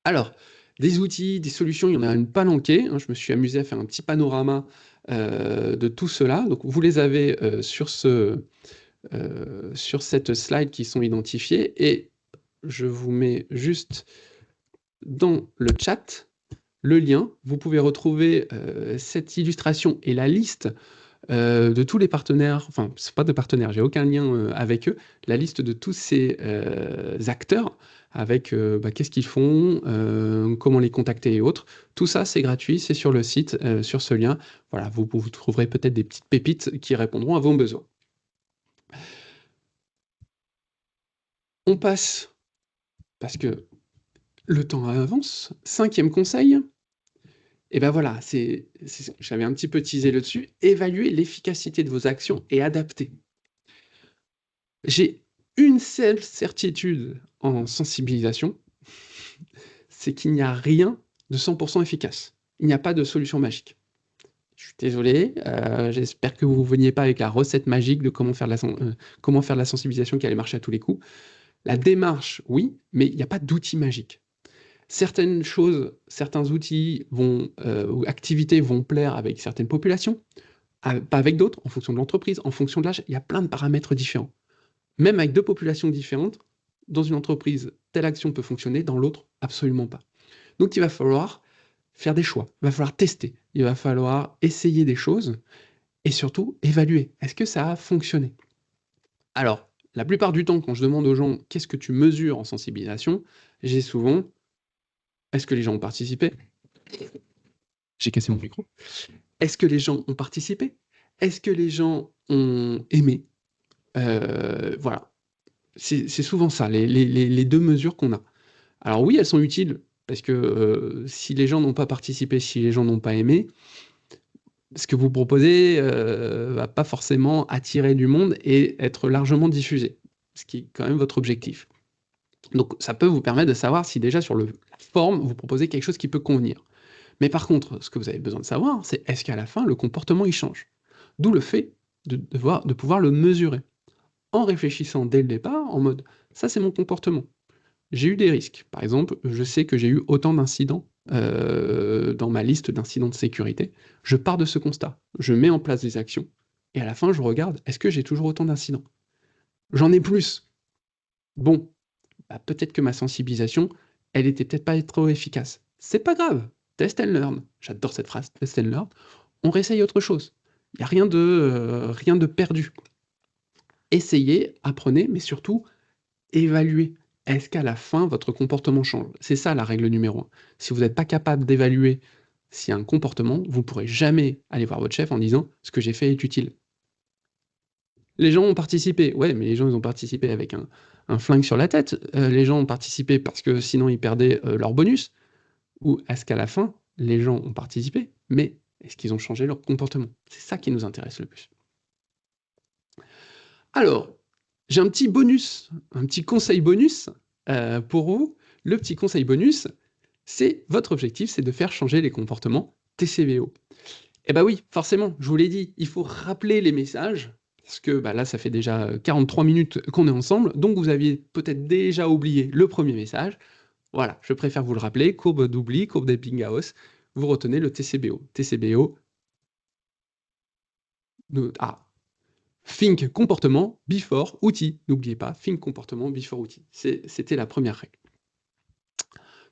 Alors, des outils, des solutions, il y en a une palanquée, hein, je me suis amusé à faire un petit panorama, de tout cela. Donc vous les avez, sur cette slide qui sont identifiés et je vous mets juste dans le chat le lien. Vous pouvez retrouver cette illustration et la liste de tous les partenaires, enfin, c'est pas de partenaires, j'ai aucun lien avec eux, la liste de tous ces acteurs avec bah, qu'est-ce qu'ils font, comment les contacter et autres. Tout ça, c'est gratuit, c'est sur le site, sur ce lien. Voilà, vous trouverez peut-être des petites pépites qui répondront à vos besoins. On passe, parce que le temps avance. 5e conseil, et ben voilà, j'avais un petit peu teasé le dessus, évaluer l'efficacité de vos actions et adapter. J'ai une seule certitude en sensibilisation, c'est qu'il n'y a rien de 100% efficace. Il n'y a pas de solution magique. Je suis désolé, j'espère que vous ne veniez pas avec la recette magique de comment faire de la sensibilisation qui allait marcher à tous les coups. La démarche, oui, mais il n'y a pas d'outil magique. Certaines choses, certains outils ou activités vont plaire avec certaines populations, pas avec d'autres, en fonction de l'entreprise, en fonction de l'âge, il y a plein de paramètres différents. Même avec deux populations différentes, dans une entreprise, telle action peut fonctionner, dans l'autre, absolument pas. Donc il va falloir faire des choix, il va falloir tester, il va falloir essayer des choses et surtout évaluer. Est-ce que ça a fonctionné? Alors, la plupart du temps, quand je demande aux gens qu'est-ce que tu mesures en sensibilisation, j'ai souvent est-ce que les gens ont participé? J'ai cassé mon micro. Est-ce que les gens ont participé? Est-ce que les gens ont aimé? Voilà. C'est souvent ça, les deux mesures qu'on a. Alors oui, elles sont utiles, parce que si les gens n'ont pas participé, si les gens n'ont pas aimé, ce que vous proposez va pas forcément attirer du monde et être largement diffusé, ce qui est quand même votre objectif. Donc ça peut vous permettre de savoir si déjà sur la forme, vous proposez quelque chose qui peut convenir. Mais par contre, ce que vous avez besoin de savoir, c'est est-ce qu'à la fin, le comportement, il change? D'où le fait de pouvoir le mesurer, en réfléchissant dès le départ, en mode « ça, c'est mon comportement ». J'ai eu des risques. Par exemple, je sais que j'ai eu autant d'incidents dans ma liste d'incidents de sécurité. Je pars de ce constat, je mets en place des actions, et à la fin, je regarde, est-ce que j'ai toujours autant d'incidents? J'en ai plus. Bon, bah, peut-être que ma sensibilisation, elle était peut-être pas trop efficace. C'est pas grave, test and learn. J'adore cette phrase, test and learn. On réessaye autre chose. Il n'y a rien de perdu. Essayez, apprenez, mais surtout, évaluez. Est-ce qu'à la fin, votre comportement change? C'est ça la règle numéro 1. Si vous n'êtes pas capable d'évaluer s'il y a un comportement, vous ne pourrez jamais aller voir votre chef en disant « ce que j'ai fait est utile ». Les gens ont participé. Ouais, mais les gens, ils ont participé avec un flingue sur la tête. Les gens ont participé parce que sinon, ils perdaient leur bonus. Ou est-ce qu'à la fin, les gens ont participé, mais est-ce qu'ils ont changé leur comportement? C'est ça qui nous intéresse le plus. Alors, j'ai un petit bonus, un petit conseil bonus pour vous. Le petit conseil bonus, c'est votre objectif, c'est de faire changer les comportements TCVO. Eh bien oui, forcément, je vous l'ai dit, il faut rappeler les messages, parce que bah, là, ça fait déjà 43 minutes qu'on est ensemble, donc vous aviez peut-être déjà oublié le premier message. Voilà, je préfère vous le rappeler, courbe d'oubli, courbe d'Ebbinghaus, vous retenez le TCBO. TCBO, think comportement, before outil. N'oubliez pas, think comportement, before outil. C'était la première règle.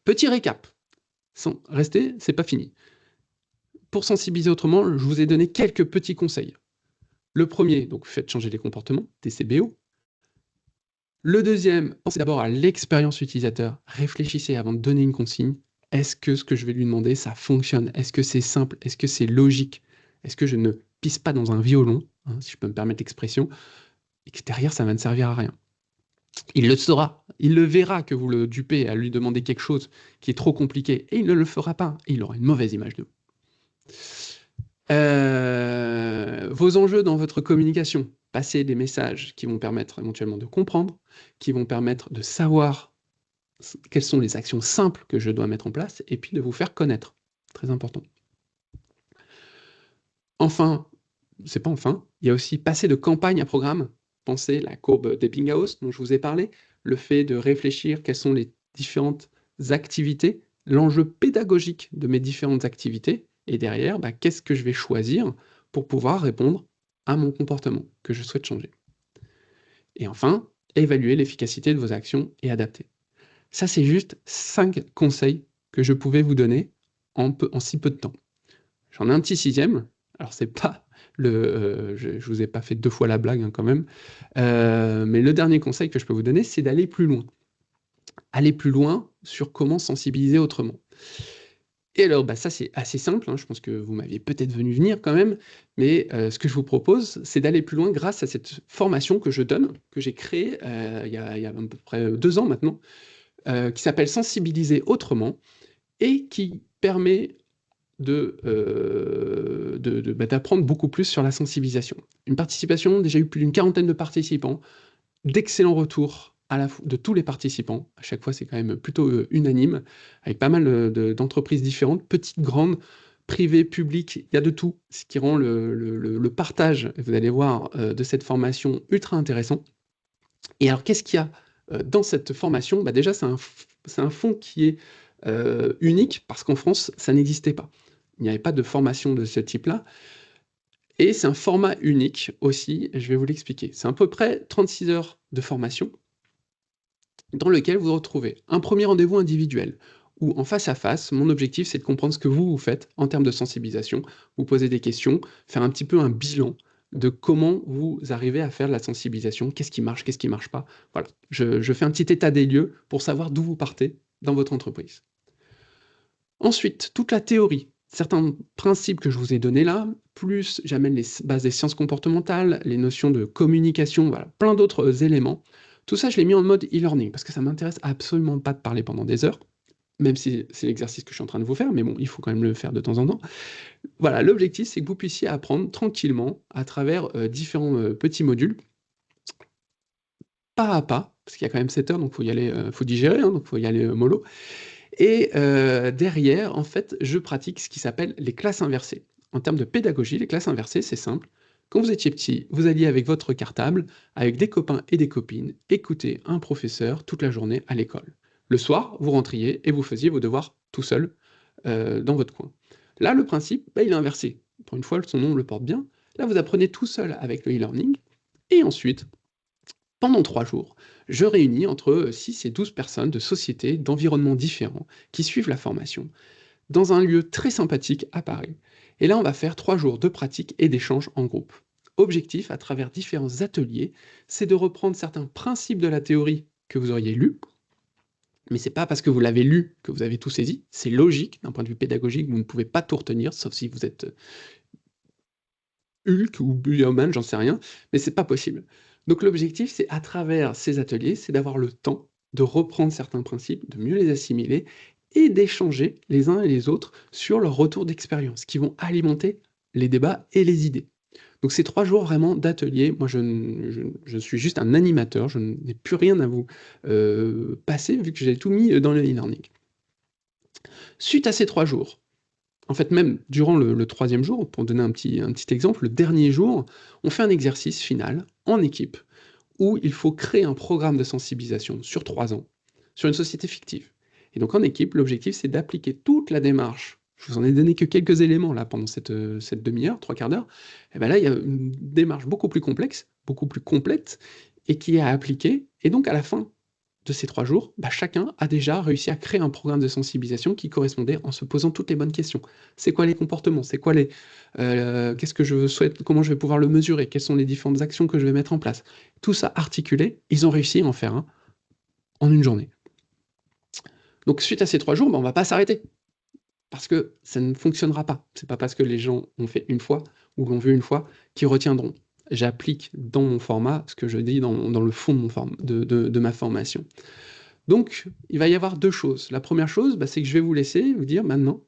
Petit récap. Restez, c'est pas fini. Pour sensibiliser autrement, je vous ai donné quelques petits conseils. Le premier, donc faites changer les comportements, TCBO. Le deuxième, pensez d'abord à l'expérience utilisateur. Réfléchissez avant de donner une consigne. Est-ce que ce que je vais lui demander, ça fonctionne? Est-ce que c'est simple? Est-ce que c'est logique? Est-ce que je ne pisse pas dans un violon, si je peux me permettre l'expression, et que derrière, ça va ne servir à rien? Il le saura, il le verra que vous le dupez à lui demander quelque chose qui est trop compliqué, et il ne le fera pas, et il aura une mauvaise image de vous. Vos enjeux dans votre communication, passez des messages qui vont permettre éventuellement de comprendre, qui vont permettre de savoir quelles sont les actions simples que je dois mettre en place, et puis de vous faire connaître. Très important. Enfin, c'est pas enfin, il y a aussi passer de campagne à programme. Pensez la courbe d'Ebbinghaus dont je vous ai parlé, le fait de réfléchir quelles sont les différentes activités, l'enjeu pédagogique de mes différentes activités, et derrière, qu'est-ce que je vais choisir pour pouvoir répondre à mon comportement que je souhaite changer. Et enfin, évaluer l'efficacité de vos actions et adapter. Ça, c'est juste 5 conseils que je pouvais vous donner en si peu de temps. J'en ai un petit 6e, alors c'est pas je vous ai pas fait 2 fois la blague quand même, mais le dernier conseil que je peux vous donner, c'est d'aller plus loin. Aller plus loin sur comment sensibiliser autrement. Et alors, ça c'est assez simple, je pense que vous m'aviez peut-être vu venir quand même, mais ce que je vous propose, c'est d'aller plus loin grâce à cette formation que je donne, que j'ai créée il y a à peu près 2 ans maintenant, qui s'appelle « Sensibiliser autrement » et qui permet d'apprendre beaucoup plus sur la sensibilisation. Une participation, déjà eu plus d'une 40aine de participants, d'excellents retours de tous les participants. À chaque fois, c'est quand même plutôt unanime, avec pas mal d'entreprises différentes, petites, grandes, privées, publiques, il y a de tout, ce qui rend le partage, vous allez voir, de cette formation ultra intéressant. Et alors, qu'est-ce qu'il y a dans cette formation? Déjà, c'est un fonds qui est unique, parce qu'en France, ça n'existait pas. Il n'y avait pas de formation de ce type-là. Et c'est un format unique aussi, je vais vous l'expliquer. C'est à peu près 36 heures de formation dans lequel vous retrouvez un premier rendez-vous individuel où en face à face, mon objectif c'est de comprendre ce que vous faites en termes de sensibilisation, vous poser des questions, faire un petit peu un bilan de comment vous arrivez à faire de la sensibilisation, qu'est-ce qui marche pas. Voilà, je fais un petit état des lieux pour savoir d'où vous partez dans votre entreprise. Ensuite, toute la théorie, certains principes que je vous ai donnés là, plus j'amène les bases des sciences comportementales, les notions de communication, voilà, plein d'autres éléments. Tout ça, je l'ai mis en mode e-learning, parce que ça m'intéresse absolument pas de parler pendant des heures, même si c'est l'exercice que je suis en train de vous faire, mais bon, il faut quand même le faire de temps en temps. Voilà, l'objectif, c'est que vous puissiez apprendre tranquillement à travers différents petits modules, pas à pas, parce qu'il y a quand même 7 heures, donc il faut y aller, faut digérer, hein, donc il faut y aller mollo. Et derrière, en fait, je pratique ce qui s'appelle les classes inversées. En termes de pédagogie, les classes inversées, c'est simple. Quand vous étiez petit, vous alliez avec votre cartable, avec des copains et des copines, écouter un professeur toute la journée à l'école. Le soir, vous rentriez et vous faisiez vos devoirs tout seul dans votre coin. Là, le principe, il est inversé. Pour une fois, son nom le porte bien. Là, vous apprenez tout seul avec le e-learning. Et ensuite, pendant 3 jours, je réunis entre 6 et 12 personnes de sociétés, d'environnements différents, qui suivent la formation, dans un lieu très sympathique à Paris. Et là, on va faire 3 jours de pratique et d'échange en groupe. Objectif, à travers différents ateliers, c'est de reprendre certains principes de la théorie que vous auriez lus, mais c'est pas parce que vous l'avez lu que vous avez tout saisi, c'est logique, d'un point de vue pédagogique, vous ne pouvez pas tout retenir, sauf si vous êtes Hulk ou Bioman, j'en sais rien, mais c'est pas possible. Donc l'objectif, c'est à travers ces ateliers, c'est d'avoir le temps de reprendre certains principes, de mieux les assimiler et d'échanger les uns et les autres sur leur retour d'expérience, qui vont alimenter les débats et les idées. Donc ces 3 jours vraiment d'atelier, moi je suis juste un animateur, je n'ai plus rien à vous passer vu que j'ai tout mis dans le e-learning. Suite à ces 3 jours, en fait, même durant le 3e jour, pour donner un petit exemple, le dernier jour, on fait un exercice final en équipe où il faut créer un programme de sensibilisation sur 3 ans, sur une société fictive. Et donc en équipe, l'objectif, c'est d'appliquer toute la démarche. Je vous en ai donné que quelques éléments là pendant cette demi-heure, 3/4 d'heure. Et bien là, il y a une démarche beaucoup plus complexe, beaucoup plus complète, et qui est à appliquer. Et donc à la fin de ces 3 jours, chacun a déjà réussi à créer un programme de sensibilisation qui correspondait en se posant toutes les bonnes questions. C'est quoi les comportements? C'est quoi les qu'est-ce que je souhaite? Comment je vais pouvoir le mesurer? Quelles sont les différentes actions que je vais mettre en place? Tout ça articulé, ils ont réussi à en faire un en une journée. Donc suite à ces 3 jours, on va pas s'arrêter parce que ça ne fonctionnera pas. C'est pas parce que les gens ont fait une fois ou l'ont vu une fois qu'ils retiendront. J'applique dans mon format ce que je dis dans le fond de ma formation. Donc, il va y avoir 2 choses. La première chose, c'est que je vais vous laisser vous dire maintenant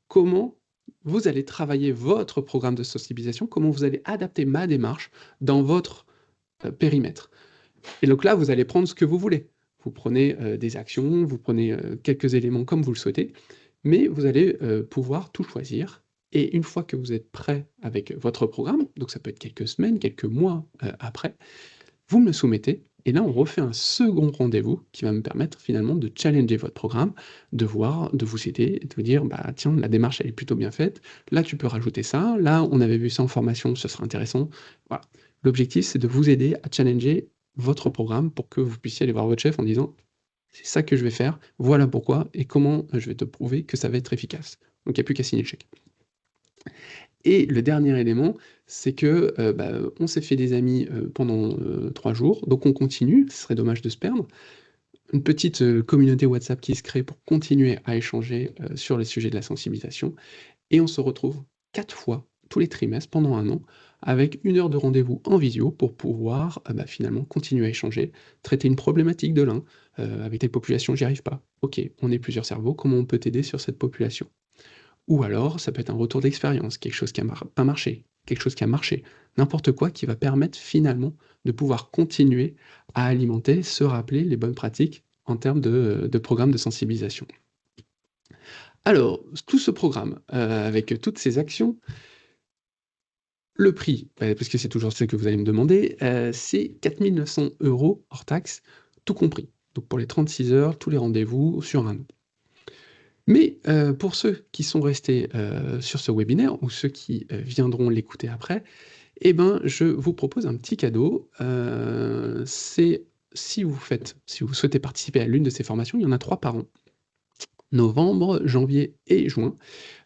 comment vous allez travailler votre programme de sensibilisation, comment vous allez adapter ma démarche dans votre périmètre. Et donc là, vous allez prendre ce que vous voulez. Vous prenez des actions, vous prenez quelques éléments comme vous le souhaitez, mais vous allez pouvoir tout choisir. Et une fois que vous êtes prêt avec votre programme, donc ça peut être quelques semaines, quelques mois après, vous me le soumettez, et là on refait un second rendez-vous qui va me permettre finalement de challenger votre programme, de voir, de vous aider, de vous dire tiens, la démarche elle est plutôt bien faite, là tu peux rajouter ça, là on avait vu ça en formation, ce sera intéressant. Voilà. L'objectif c'est de vous aider à challenger votre programme pour que vous puissiez aller voir votre chef en disant c'est ça que je vais faire, voilà pourquoi et comment je vais te prouver que ça va être efficace. Donc il n'y a plus qu'à signer le chèque. Et le dernier élément, c'est que on s'est fait des amis pendant 3 jours, donc on continue, ce serait dommage de se perdre. Une petite communauté WhatsApp qui se crée pour continuer à échanger sur les sujets de la sensibilisation. Et on se retrouve 4 fois tous les trimestres pendant 1 an, avec 1 heure de rendez-vous en visio pour pouvoir finalement continuer à échanger, traiter une problématique de l'un, avec telle population, j'y arrive pas. Ok, on est plusieurs cerveaux, comment on peut t'aider sur cette population? Ou alors, ça peut être un retour d'expérience, quelque chose qui n'a pas marché, quelque chose qui a marché, n'importe quoi qui va permettre finalement de pouvoir continuer à alimenter, se rappeler les bonnes pratiques en termes de programme de sensibilisation. Alors, tout ce programme, avec toutes ces actions, le prix, parce que c'est toujours ce que vous allez me demander, c'est 4 900 € hors taxe, tout compris. Donc pour les 36 heures, tous les rendez-vous sur 1 an. Mais pour ceux qui sont restés sur ce webinaire ou ceux qui viendront l'écouter après, eh ben, je vous propose un petit cadeau. C'est si vous souhaitez participer à l'une de ces formations, il y en a 3 par an, novembre, janvier et juin.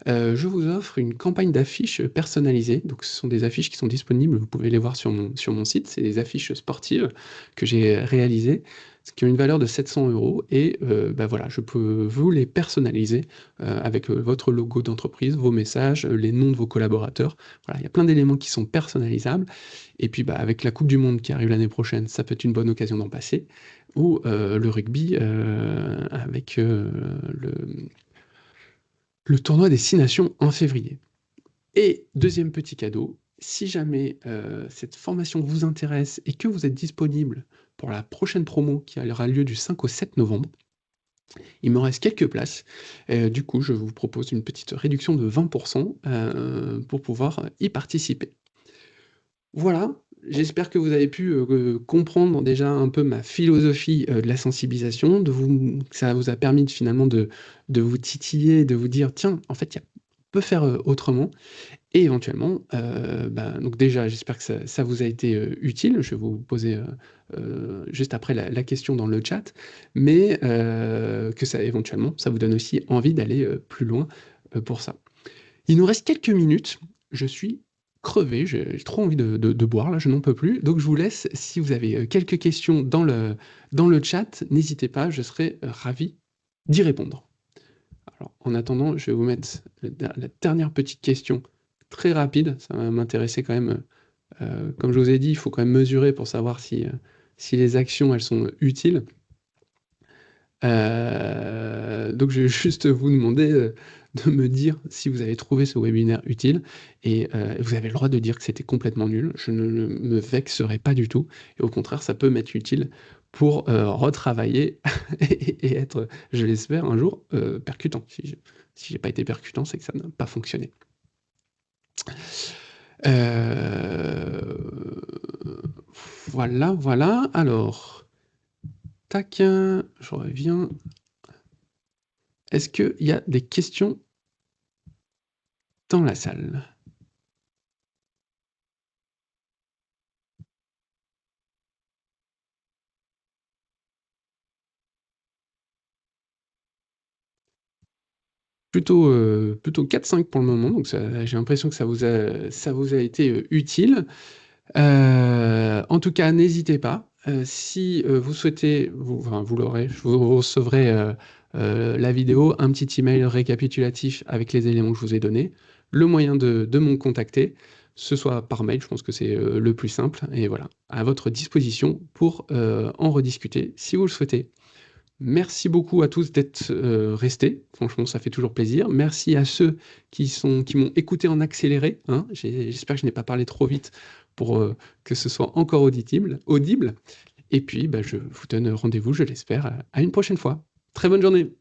Je vous offre une campagne d'affiches personnalisées. Donc, ce sont des affiches qui sont disponibles. Vous pouvez les voir sur mon site. C'est des affiches sportives que j'ai réalisées, qui ont une valeur de 700 € et bah, voilà, je peux vous les personnaliser avec votre logo d'entreprise, vos messages, les noms de vos collaborateurs. Voilà, il y a plein d'éléments qui sont personnalisables et puis, bah, avec la coupe du monde qui arrive l'année prochaine, ça peut être une bonne occasion d'en passer ou le rugby avec le tournoi des 6 nations en février. Et deuxième petit cadeau, si jamais cette formation vous intéresse et que vous êtes disponible pour la prochaine promo qui aura lieu du 5 au 7 novembre, il me reste quelques places. Du coup, je vous propose une petite réduction de 20% pour pouvoir y participer. Voilà, j'espère que vous avez pu comprendre déjà un peu ma philosophie de la sensibilisation, que ça vous a permis finalement de vous titiller, de vous dire, tiens, en fait, on peut faire autrement. Et éventuellement, bah, donc déjà, j'espère que ça vous a été utile. Je vais vous poser juste après la question dans le chat, mais que ça, éventuellement, ça vous donne aussi envie d'aller plus loin pour ça. Il nous reste quelques minutes. Je suis crevé, j'ai trop envie de boire, là, je n'en peux plus. Donc je vous laisse, si vous avez quelques questions dans le chat, n'hésitez pas, je serai ravi d'y répondre. Alors, en attendant, je vais vous mettre la dernière petite question très rapide, ça va m'intéresser quand même. Comme je vous ai dit, il faut quand même mesurer pour savoir si les actions, elles sont utiles. Donc je vais juste vous demander de me dire si vous avez trouvé ce webinaire utile et vous avez le droit de dire que c'était complètement nul. Je ne me vexerai pas du tout et au contraire, ça peut m'être utile pour retravailler et être, je l'espère, un jour percutant. Si j'ai pas été percutant, c'est que ça n'a pas fonctionné. Voilà. Alors, tac, je reviens. Est-ce qu'il y a des questions dans la salle? Plutôt 4-5 pour le moment, donc j'ai l'impression que ça vous a été utile. En tout cas, n'hésitez pas. Si vous souhaitez, vous l'aurez, vous recevrez la vidéo, un petit email récapitulatif avec les éléments que je vous ai donnés, le moyen de me contacter, ce soit par mail, je pense que c'est le plus simple, et voilà, à votre disposition pour en rediscuter si vous le souhaitez. Merci beaucoup à tous d'être restés. Franchement, ça fait toujours plaisir. Merci à ceux qui m'ont écouté en accéléré, hein. J'espère que je n'ai pas parlé trop vite pour que ce soit encore audible. Et puis, bah, je vous donne rendez-vous, je l'espère, à une prochaine fois. Très bonne journée.